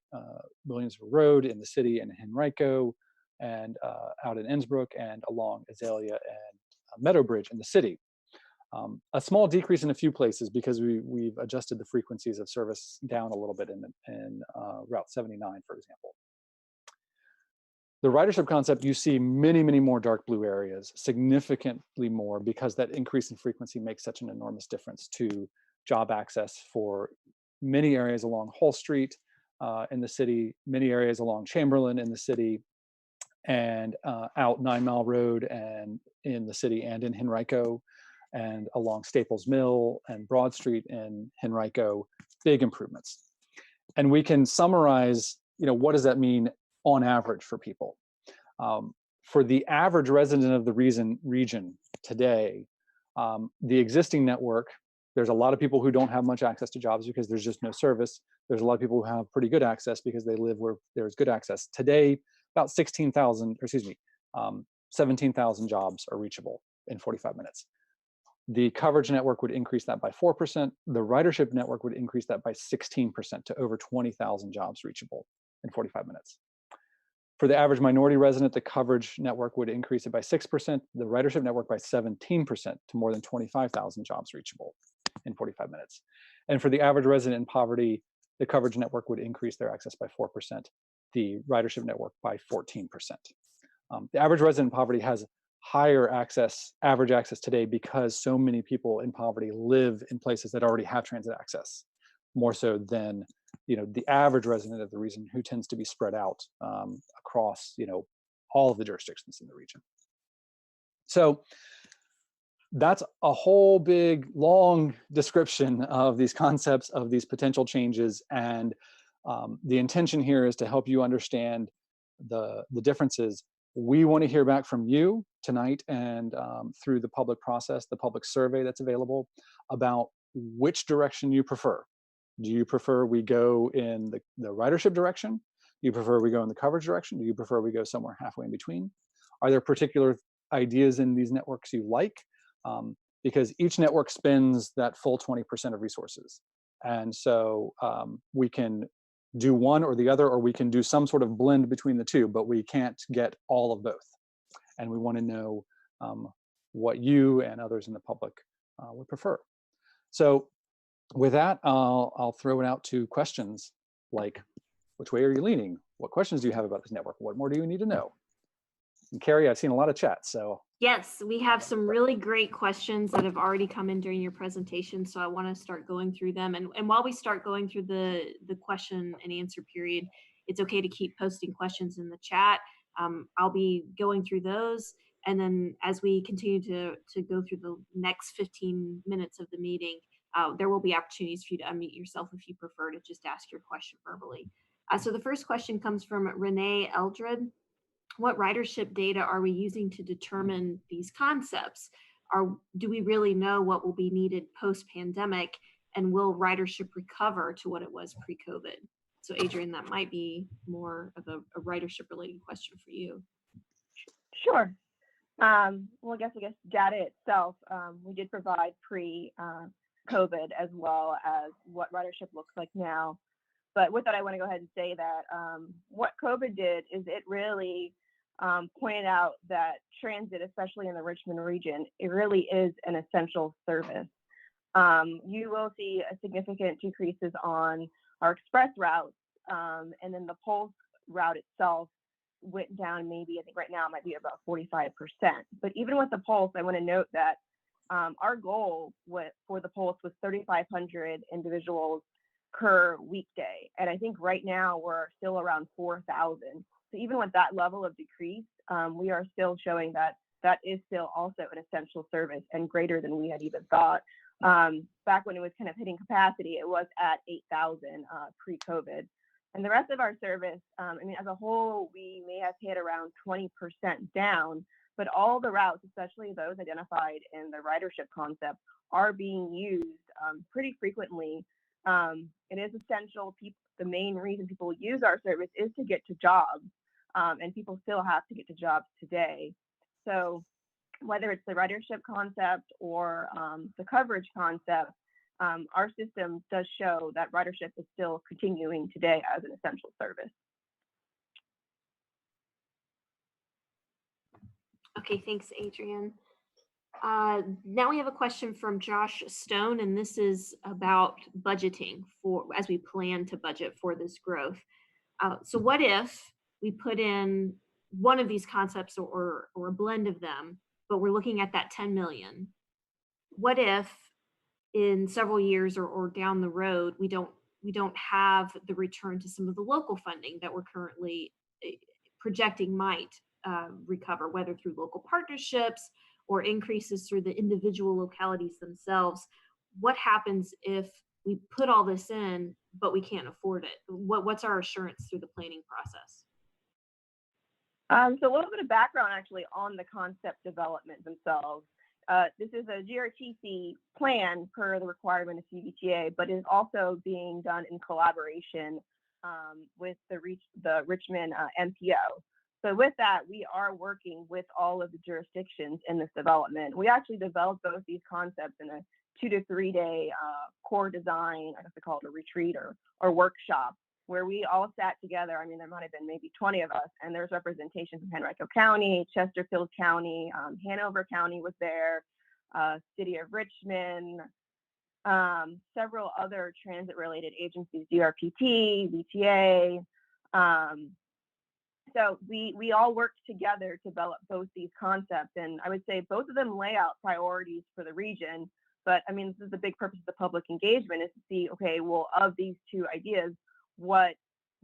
Road in the city and Henrico, and out in Innsbruck, and along Azalea and Meadowbridge in the city. A small decrease in a few places because we've adjusted the frequencies of service down a little bit in Route 79, for example. The ridership concept, you see many, many more dark blue areas, significantly more, because that increase in frequency makes such an enormous difference to job access for many areas along Hull Street in the city, many areas along Chamberlain in the city, and out 9 Mile Road and in the city and in Henrico, and along Staples Mill and Broad Street in Henrico, big improvements. And we can summarize, what does that mean on average for people? For the average resident of the region today, the existing network, there's a lot of people who don't have much access to jobs because there's just no service. There's a lot of people who have pretty good access because they live where there's good access. Today, about 17,000 jobs are reachable in 45 minutes. The coverage network would increase that by 4%. The ridership network would increase that by 16% to over 20,000 jobs reachable in 45 minutes. For the average minority resident, the coverage network would increase it by 6%, the ridership network by 17% to more than 25,000 jobs reachable in 45 minutes. And for the average resident in poverty, the coverage network would increase their access by 4%, the ridership network by 14%. The average resident in poverty has higher average access today because so many people in poverty live in places that already have transit access, more so than the average resident of the region who tends to be spread out across, all of the jurisdictions in the region. So that's a whole big, long description of these concepts, of these potential changes. And the intention here is to help you understand the differences. We want to hear back from you tonight and through the public process, the public survey that's available, about which direction you prefer. Do you prefer we go in the ridership direction? Do you prefer we go in the coverage direction? Do you prefer we go somewhere halfway in between? Are there particular ideas in these networks you like? Because each network spends that full 20% of resources. And so we can do one or the other, or we can do some sort of blend between the two, but we can't get all of both. And we want to know what you and others in the public would prefer. So with that, I'll throw it out to questions like, which way are you leaning? What questions do you have about this network? What more do you need to know? And Carrie, I've seen a lot of chats, so. Yes, we have some really great questions that have already come in during your presentation, so I want to start going through them. And while we start going through the question and answer period, it's okay to keep posting questions in the chat. I'll be going through those, and then as we continue to go through the next 15 minutes of the meeting, there will be opportunities for you to unmute yourself if you prefer to just ask your question verbally. So the first question comes from Renee Eldred. What ridership data are we using to determine these concepts? Do we really know what will be needed post-pandemic, and will ridership recover to what it was pre-COVID? So Adrian, that might be more of a ridership related question for you. Sure. Well, I guess data itself, we did provide pre-COVID as well as what ridership looks like now. But with that, I want to go ahead and say that what COVID did is it really pointed out that transit, especially in the Richmond region, it really is an essential service. You will see a significant decreases on our express routes, and then the Pulse route itself went down maybe, I think right now it might be about 45%. But even with the Pulse, I want to note that our goal for the Pulse was 3,500 individuals per weekday. And I think right now we're still around 4,000. So even with that level of decrease, we are still showing that that is still also an essential service and greater than we had even thought. Back when it was kind of hitting capacity, it was at 8,000 pre-COVID. And the rest of our service, as a whole, we may have hit around 20% down, but all the routes, especially those identified in the ridership concept, are being used pretty frequently. It is essential. The main reason people use our service is to get to jobs, and people still have to get to jobs today. So whether it's the ridership concept or the coverage concept, our system does show that ridership is still continuing today as an essential service. Okay, thanks, Adrian. Now we have a question from Josh Stone, and this is about budgeting as we plan to budget for this growth. So what if we put in one of these concepts or a blend of them, but we're looking at that 10 million? What if in several years or down the road, we don't have the return to some of the local funding that we're currently projecting might recover, whether through local partnerships or increases through the individual localities themselves? What happens if we put all this in, but we can't afford it? What's our assurance through the planning process? So a little bit of background actually on the concept development themselves. This is a GRTC plan per the requirement of CBTA, but is also being done in collaboration with the Richmond MPO. So with that, we are working with all of the jurisdictions in this development. We actually developed both these concepts in a 2 to 3 day core design, I guess they call it a retreat or workshop, where we all sat together. I mean, there might have been maybe 20 of us, and there's representation from Henrico County, Chesterfield County, Hanover County was there, City of Richmond, several other transit-related agencies, GRPT, VTA. So we all worked together to develop both these concepts, and I would say both of them lay out priorities for the region. But I mean, this is the big purpose of the public engagement, is to see, okay, well, of these two ideas, what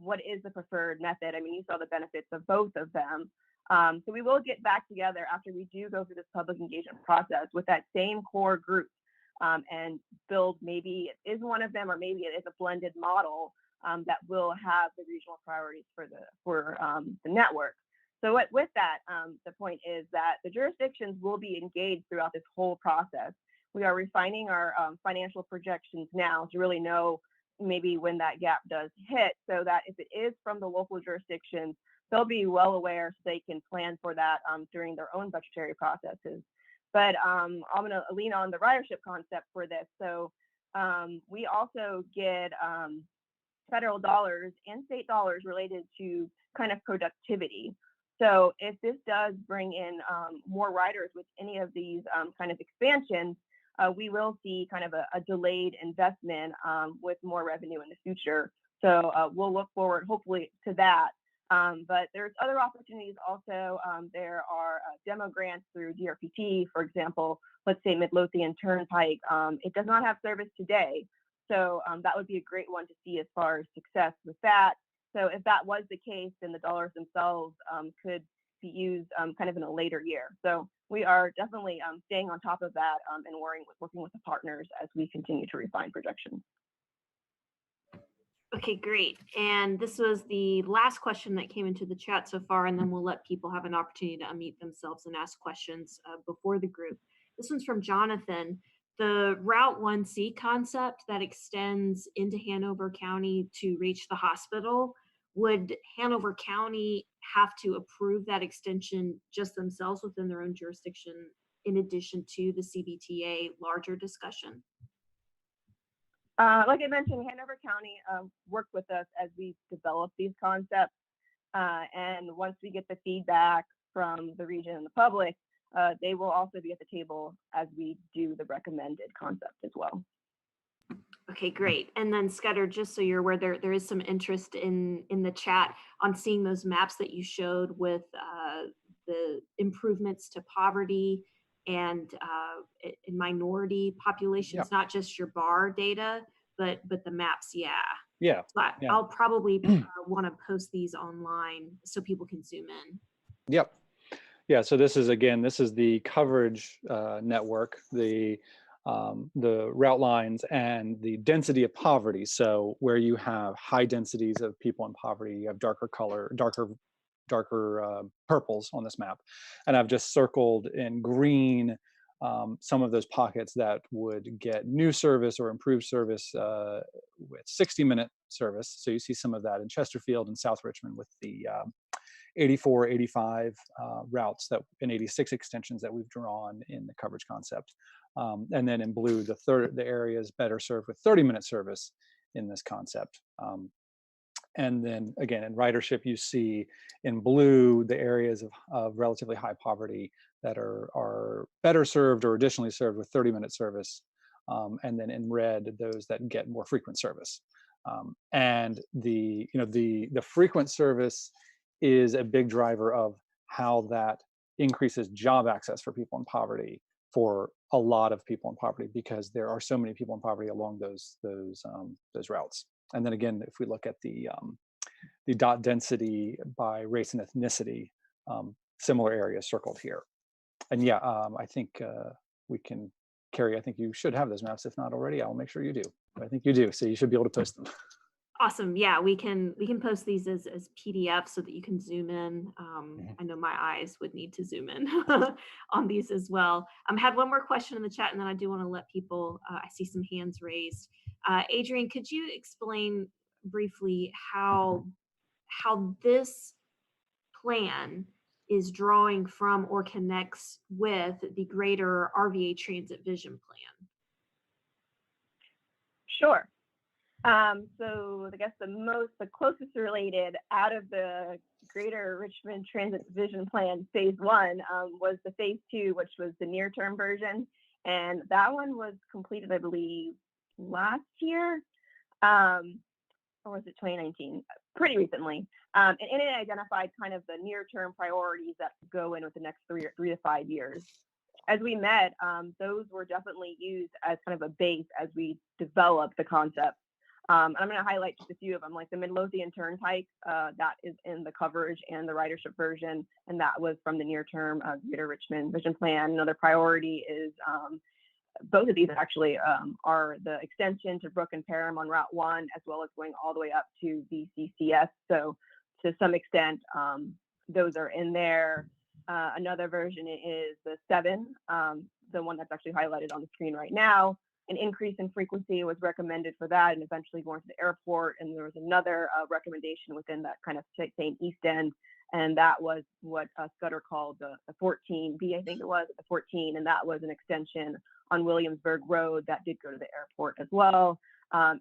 is the preferred method. I mean, you saw the benefits of both of them. So we will get back together after we do go through this public engagement process with that same core group, and build, maybe it is one of them, or maybe it is a blended model that will have the regional priorities for the network. So with that, the point is that the jurisdictions will be engaged throughout this whole process. We are refining our financial projections now to really know maybe when that gap does hit, so that if it is from the local jurisdictions, they'll be well aware so they can plan for that during their own budgetary processes. But I'm going to lean on the ridership concept for this. So we also get federal dollars and state dollars related to kind of productivity. So if this does bring in more riders with any of these kind of expansions, we will see kind of a delayed investment with more revenue in the future. So we'll look forward, hopefully, to that. But there's other opportunities also. There are demo grants through GRTC, for example. Let's say Midlothian Turnpike. It does not have service today. So that would be a great one to see as far as success with that. So if that was the case, then the dollars themselves could be used kind of in a later year. So we are definitely staying on top of that and working with the partners as we continue to refine projections. Okay, great. And this was the last question that came into the chat so far, and then we'll let people have an opportunity to unmute themselves and ask questions before the group. This one's from Jonathan. The Route 1C concept that extends into Hanover County to reach the hospital, would Hanover County have to approve that extension just themselves within their own jurisdiction, in addition to the CBTA larger discussion? Like I mentioned, Hanover County worked with us as we develop these concepts. And once we get the feedback from the region and the public, they will also be at the table as we do the recommended concept as well. Okay, great. And then Scudder, just so you're aware, there is some interest in the chat on seeing those maps that you showed with the improvements to poverty and in minority populations, Yep. not just your bar data, but the maps. Yeah. Yeah. So Yeah. I'll probably want to post these online so people can zoom in. Yep. Yeah. So this is the coverage network, the route lines, and the density of poverty. So where you have high densities of people in poverty, you have darker purples on this map. And I've just circled in green some of those pockets that would get new service or improved service with 60-minute service. So you see some of that in Chesterfield and South Richmond with the 84, 85 routes and 86 extensions that we've drawn in the coverage concept. And then in blue, the areas better served with 30-minute service in this concept. And then again, in ridership, you see in blue the areas of relatively high poverty that are better served or additionally served with 30-minute service. And then in red, those that get more frequent service. And the frequent service is a big driver of how that increases job access for people in poverty, for a lot of people in poverty, because there are so many people in poverty along those routes. And then again, if we look at the dot density by race and ethnicity, similar areas circled here. And yeah, I think we can, Carrie, I think you should have those maps. If not already, I'll make sure you do. But I think you do, so you should be able to post them. Awesome. Yeah, we can post these as PDFs so that you can zoom in. I know my eyes would need to zoom in on these as well. Had one more question in the chat, and then I do want to let people, I see some hands raised. Adrian, could you explain briefly how this plan is drawing from or connects with the greater RVA Transit Vision Plan? Sure. So I guess the closest related out of the Greater Richmond Transit Vision Plan Phase 1 was the Phase 2, which was the near-term version. And that one was completed, I believe, last year, or was it 2019? Pretty recently. And it identified kind of the near-term priorities that go in with the next 3 to 5 years. As we met, those were definitely used as kind of a base as we developed the concept. And I'm going to highlight just a few of them, like the Midlothian Turnpike, that is in the coverage and the ridership version, and that was from the near-term Greater Richmond Vision Plan. Another priority is both of these actually are the extension to Brook and Parham on Route 1, as well as going all the way up to VCCS. So to some extent, those are in there. Another version is the 7, the one that's actually highlighted on the screen right now. An increase in frequency was recommended for that, and eventually going to the airport. And there was another recommendation within that kind of same East End, and that was what Scudder called the 14B, I think it was, the 14, and that was an extension on Williamsburg Road that did go to the airport as well.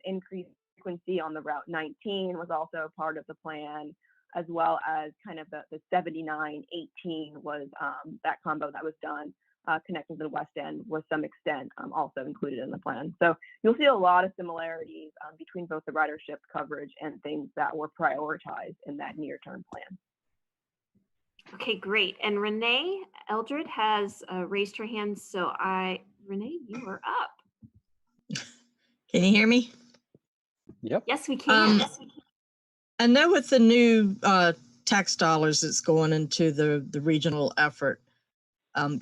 Increased frequency on the Route 19 was also part of the plan, as well as kind of the 7918 was that combo that was done. Connecting to the West End was some extent also included in the plan. So you'll see a lot of similarities between both the ridership coverage and things that were prioritized in that near-term plan. Okay, great. And Renee Eldred has raised her hand. So Renee, you are up. Can you hear me? Yep. Yes, we can. I know with the new tax dollars that's going into the regional effort,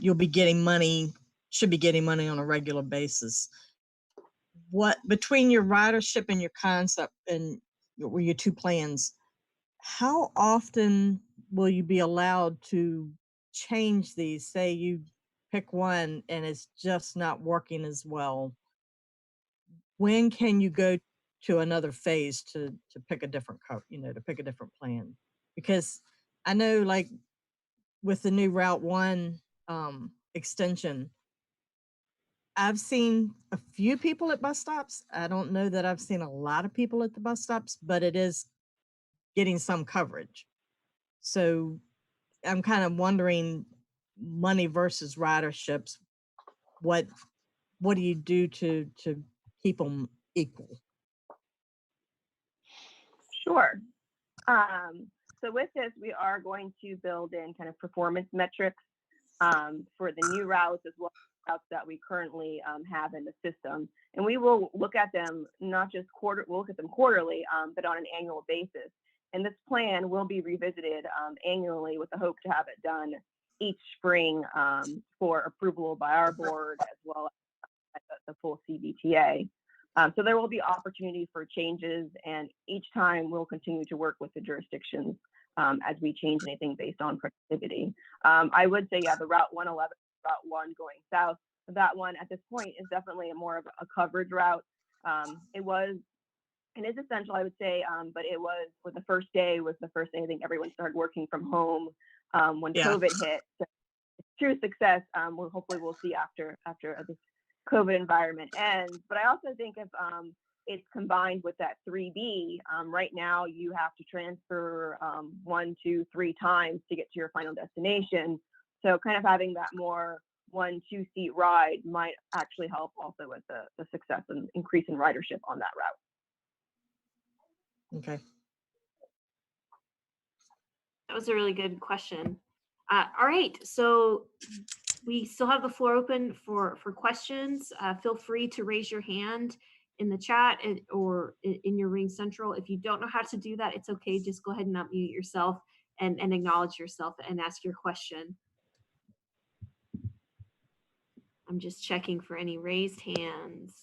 you'll be getting money, should be getting money on a regular basis. What, between your ridership and your concept and your two plans, how often will you be allowed to change these? Say you pick one and it's just not working as well. When can you go to another phase to pick a different to pick a different plan? Because I know, like with the new Route 1 extension, I've seen a few people at bus stops. I don't know that I've seen a lot of people at the bus stops, but it is getting some coverage. So I'm kind of wondering, money versus riderships, what do you do to keep them equal? Sure. So with this, we are going to build in kind of performance metrics for the new routes, as well as routes that we currently have in the system. And we will look at them not just we'll look at them quarterly, but on an annual basis. And this plan will be revisited annually with the hope to have it done each spring for approval by our board, as well as the full CBTA. So there will be opportunity for changes, and each time we'll continue to work with the jurisdictions as we change anything based on productivity. I would say, yeah, the Route 111, Route 1 going south, that one at this point is definitely more of a coverage route. It is essential, I would say, but it was, with the first day was the first day I think everyone started working from home when COVID hit. So it's true success. Hopefully we'll see after this COVID environment ends. But I also think if it's combined with that 3B, right now you have to transfer 1, 2, 3 times to get to your final destination. So kind of having that more 1, 2 seat ride might actually help also with the success and increase in ridership on that route. Okay. That was a really good question. All right, so we still have the floor open for questions. Feel free to raise your hand in the chat or in your Ring Central. If you don't know how to do that, it's okay. Just go ahead and unmute yourself and acknowledge yourself and ask your question. I'm just checking for any raised hands.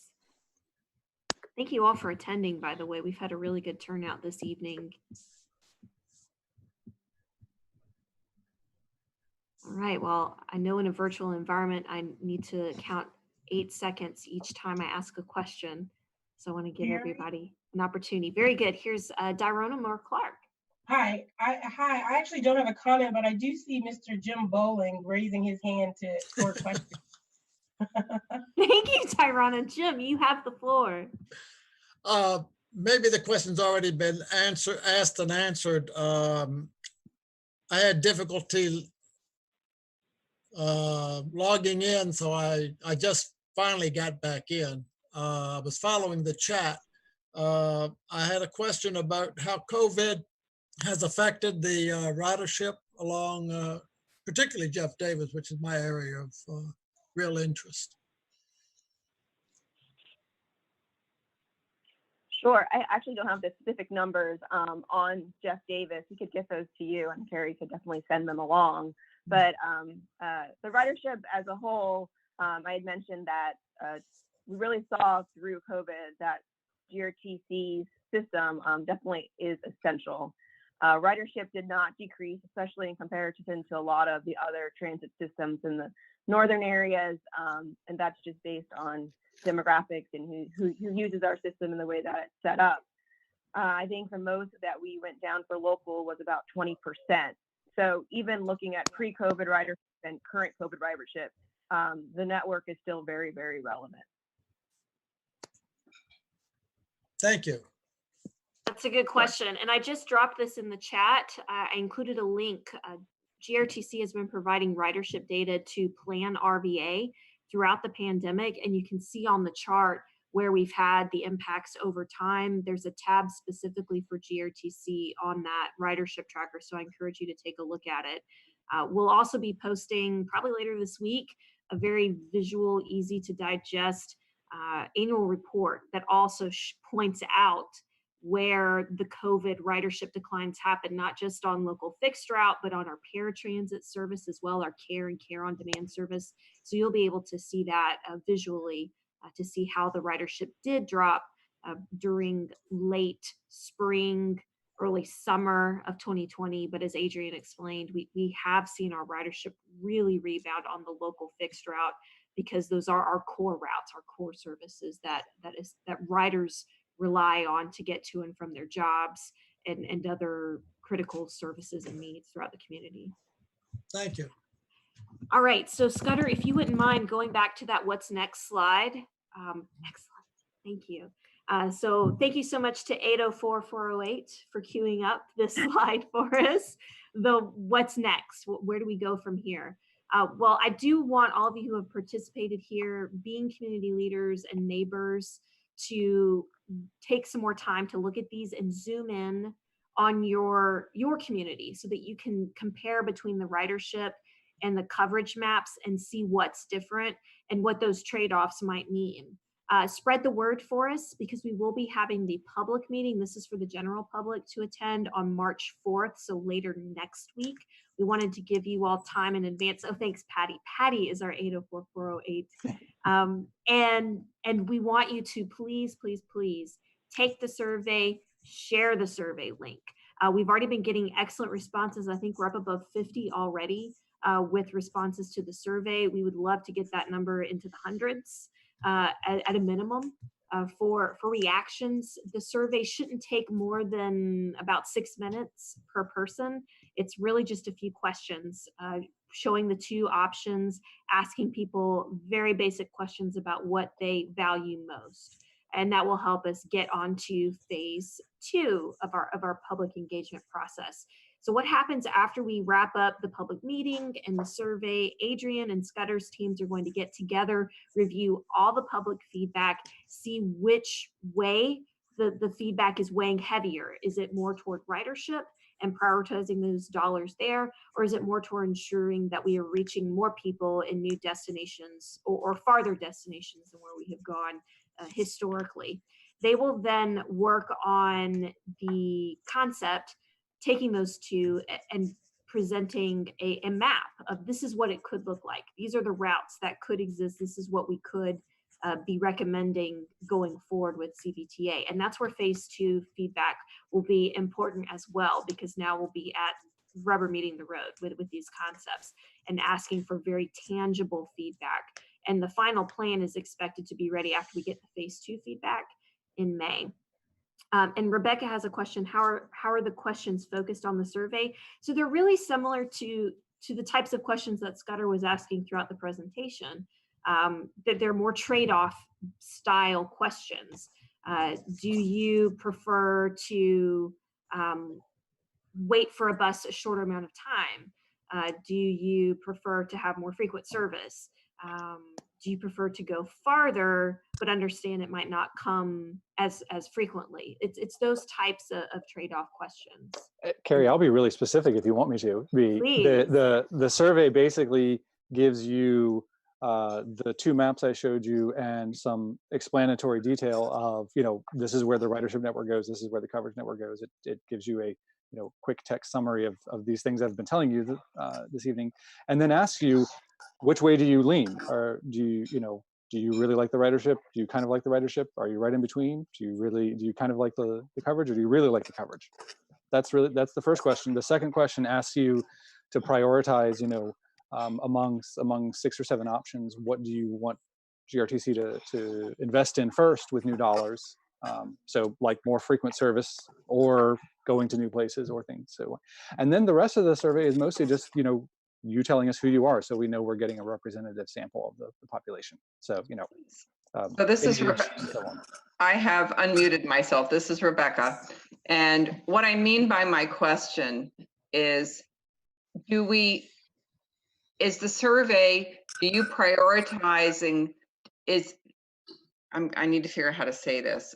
Thank you all for attending, by the way. We've had a really good turnout this evening. All right, well, I know in a virtual environment, I need to count 8 seconds each time I ask a question. So I want to give everybody an opportunity. Very good. Here's Dyrona Moore-Clark. Hi, I actually don't have a comment, but I do see Mr. Jim Bowling raising his hand for a question. Thank you, Tyrona. Jim, you have the floor. Maybe the question's already been asked and answered. I had difficulty logging in, so I just finally got back in. I was following the chat. I had a question about how COVID has affected the ridership along, particularly Jeff Davis, which is my area of real interest. Sure. I actually don't have the specific numbers on Jeff Davis. He could get those to you, and Carrie could definitely send them along. But the ridership as a whole, I had mentioned that we really saw through COVID that GRTC's system definitely is essential. Ridership did not decrease, especially in comparison to a lot of the other transit systems in the northern areas, and that's just based on demographics and who uses our system and the way that it's set up. I think the most that we went down for local was about 20%. So even looking at pre-COVID ridership and current COVID ridership, the network is still very, very relevant. Thank you. That's a good question. And I just dropped this in the chat. I included a link. GRTC has been providing ridership data to Plan RVA throughout the pandemic. And you can see on the chart where we've had the impacts over time. There's a tab specifically for GRTC on that ridership tracker. So I encourage you to take a look at it. We'll also be posting probably later this week a very visual, easy to digest annual report that also points out where the COVID ridership declines happen, not just on local fixed route, but on our paratransit service as well, our care and care on demand service. So you'll be able to see that visually to see how the ridership did drop during late spring, early summer of 2020. But as Adrian explained, we have seen our ridership really rebound on the local fixed route because those are our core routes, our core services that riders rely on to get to and from their jobs and other critical services and needs throughout the community. Thank you. All right, so Scudder, if you wouldn't mind going back to that what's next slide. Excellent, thank you. So thank you so much to 804-408 for queuing up this slide for us. The what's next, where do we go from here? Well, I do want all of you who have participated here, being community leaders and neighbors, to take some more time to look at these and zoom in on your community so that you can compare between the ridership and the coverage maps and see what's different and what those trade-offs might mean. Spread the word for us because we will be having the public meeting. This is for the general public to attend on March 4th, so later next week. We wanted to give you all time in advance. Oh, thanks, Patty. Patty is our 804-408. And we want you to please, please, please take the survey, share the survey link. We've already been getting excellent responses. I think we're up above 50 already with responses to the survey. We would love to get that number into the hundreds at a minimum. For reactions, the survey shouldn't take more than about 6 minutes per person. It's really just a few questions, showing the two options, asking people very basic questions about what they value most. And that will help us get onto phase 2 of our public engagement process. So what happens after we wrap up the public meeting and the survey? Adrian and Scudder's teams are going to get together, review all the public feedback, see which way the feedback is weighing heavier. Is it more toward ridership and prioritizing those dollars there? Or is it more toward ensuring that we are reaching more people in new destinations or farther destinations than where we have gone historically? They will then work on the concept, taking those two and presenting a map of this is what it could look like. These are the routes that could exist. This is what we could be recommending going forward with CVTA. And that's where phase 2 feedback will be important as well, because now we'll be at rubber meeting the road with these concepts and asking for very tangible feedback. And the final plan is expected to be ready after we get the phase 2 feedback in May. And Rebecca has a question. How are the questions focused on the survey? So they're really similar to the types of questions that Scudder was asking throughout the presentation. That they're more trade-off style questions. Do you prefer to wait for a bus a shorter amount of time? Do you prefer to have more frequent service? Do you prefer to go farther, but understand it might not come as frequently? It's those types of trade-off questions. Carrie, I'll be really specific if you want me to. The survey basically gives you the two maps I showed you and some explanatory detail of, this is where the ridership network goes, this is where the coverage network goes. It gives you a quick text summary of these things I've been telling you this evening, and then asks you, which way do you lean? Or do you really like the ridership? Do you kind of like the ridership? Are you right in between? Do you kind of like the coverage, or do you really like the coverage? That's the first question. The second question asks you to prioritize, among 6 or 7 options, what do you want GRTC to invest in first with new dollars? So like more frequent service or going to new places or things. So, and then the rest of the survey is mostly just, you telling us who you are, so we know we're getting a representative sample of the population. So, So this is, and so on. I have unmuted myself. This is Rebecca. And what I mean by my question is, is the survey, do you prioritizing, I need to figure out how to say this.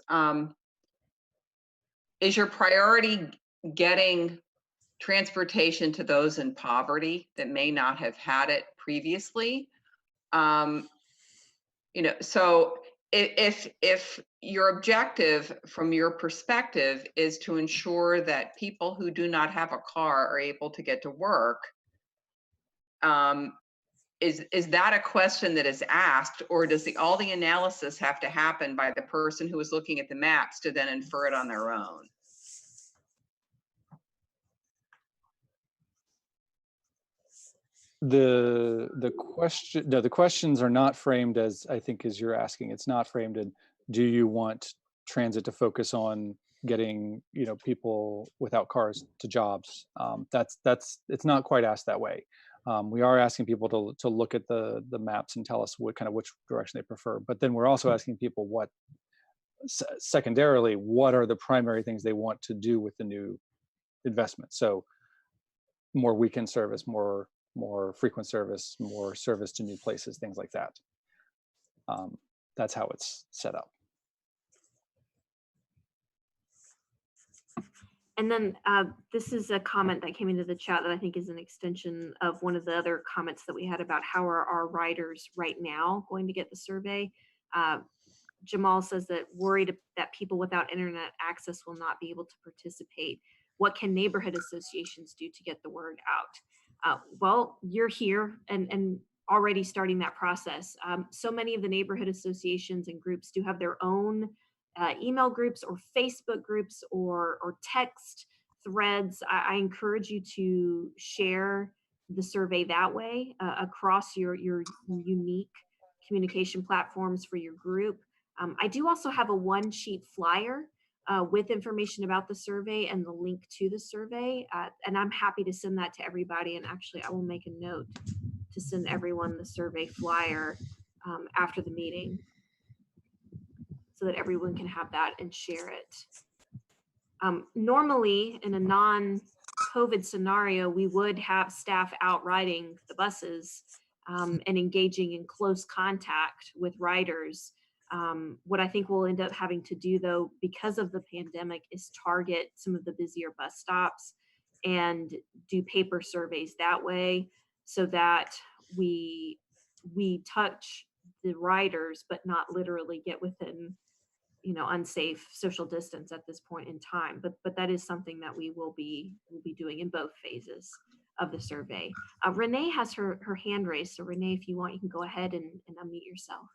Is your priority getting transportation to those in poverty that may not have had it previously? So if your objective from your perspective is to ensure that people who do not have a car are able to get to work, is that a question that is asked, or does all the analysis have to happen by the person who is looking at the maps to then infer it on their own? The questions are not framed as I think as you're asking. It's not framed in, do you want transit to focus on getting people without cars to jobs? It's not quite asked that way. We are asking people to look at the maps and tell us which direction they prefer. But then we're also asking people secondarily, what are the primary things they want to do with the new investment? So more weekend service, more frequent service, more service to new places, things like that. That's how it's set up. And then this is a comment that came into the chat that I think is an extension of one of the other comments that we had about how are our riders right now going to get the survey. Jamal says that worried that people without internet access will not be able to participate. What can neighborhood associations do to get the word out? Well, you're here and already starting that process. So many of the neighborhood associations and groups do have their own email groups or Facebook groups or text threads. I encourage you to share the survey that way across your unique communication platforms for your group. I do also have a one-sheet flyer with information about the survey and the link to the survey. And I'm happy to send that to everybody. And actually, I will make a note to send everyone the survey flyer after the meeting, so that everyone can have that and share it. Normally, in a non-COVID scenario, we would have staff out riding the buses and engaging in close contact with riders. What I think we'll end up having to do, though, because of the pandemic, is target some of the busier bus stops and do paper surveys that way, so that we touch the riders, but not literally get within unsafe social distance at this point in time. But that is something that we will be doing in both phases of the survey. Renee has her hand raised. So Renee, if you want, you can go ahead and unmute yourself.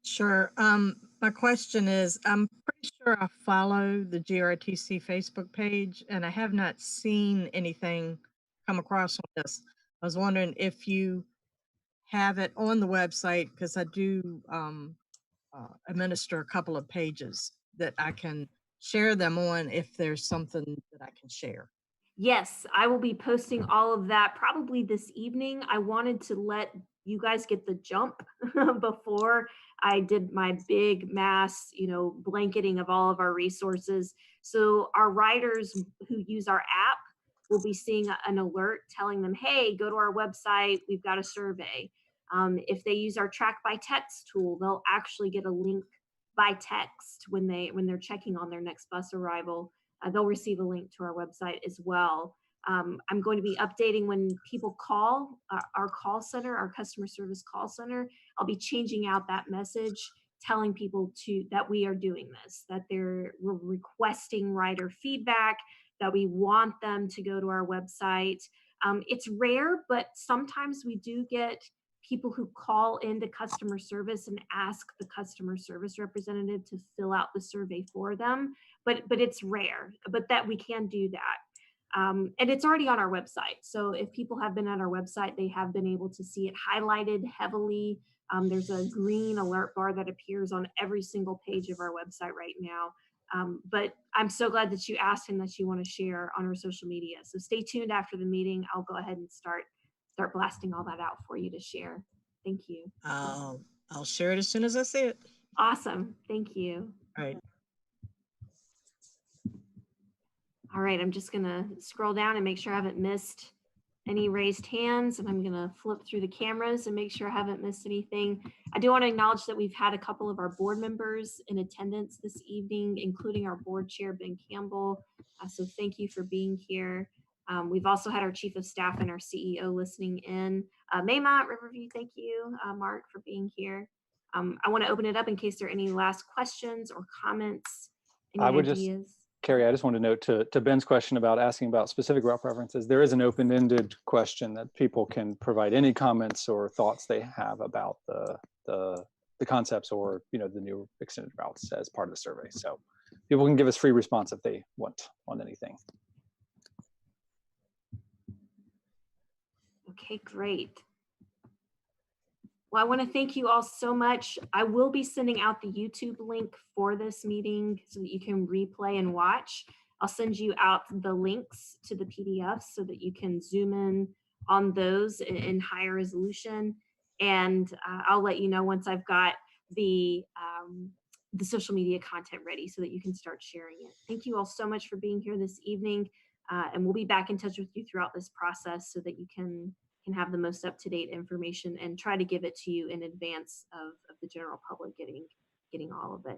Sure. My question is, I'm pretty sure I follow the GRTC Facebook page, and I have not seen anything come across on this. I was wondering if you have it on the website, because I do administer a couple of pages that I can share them on if there's something that I can share. Yes, I will be posting all of that probably this evening. I wanted to let you guys get the jump before I did my big mass, blanketing of all of our resources. So our riders who use our app will be seeing an alert telling them, hey, go to our website, we've got a survey. If they use our track by text tool, they'll actually get a link by text when they're checking on their next bus arrival. They'll receive a link to our website as well. I'm going to be updating when people call our call center, our customer service call center. I'll be changing out that message, telling people that we are doing this, that we're requesting rider feedback, that we want them to go to our website. It's rare, but sometimes we do get people who call into customer service and ask the customer service representative to fill out the survey for them. But it's rare, but that we can do that. And it's already on our website. So if people have been on our website, they have been able to see it highlighted heavily. There's a green alert bar that appears on every single page of our website right now. But I'm so glad that you asked and that you want to share on our social media. So stay tuned after the meeting. I'll go ahead and start blasting all that out for you to share. Thank you. I'll share it as soon as I see it. Awesome. Thank you. All right. All right, I'm just gonna scroll down and make sure I haven't missed any raised hands, and I'm gonna flip through the cameras and make sure I haven't missed anything. I do want to acknowledge that we've had a couple of our board members in attendance this evening, including our board chair, Ben Campbell. So thank you for being here. We've also had our chief of staff and our CEO listening in. Maymont, Riverview, thank you, Mark, for being here. I want to open it up in case there are any last questions or comments, any ideas. Carrie, I just want to note to Ben's question about asking about specific route preferences, there is an open-ended question that people can provide any comments or thoughts they have about the concepts or the new extended routes as part of the survey. So people can give us free response if they want on anything. Okay, great. Well, I want to thank you all so much. I will be sending out the YouTube link for this meeting so that you can replay and watch. I'll send you out the links to the PDFs so that you can zoom in on those in higher resolution. And I'll let you know once I've got the social media content ready so that you can start sharing it. Thank you all so much for being here this evening. And we'll be back in touch with you throughout this process so that you can have the most up-to-date information and try to give it to you in advance of the general public getting all of it.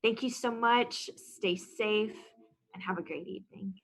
Thank you so much. Stay safe and have a great evening.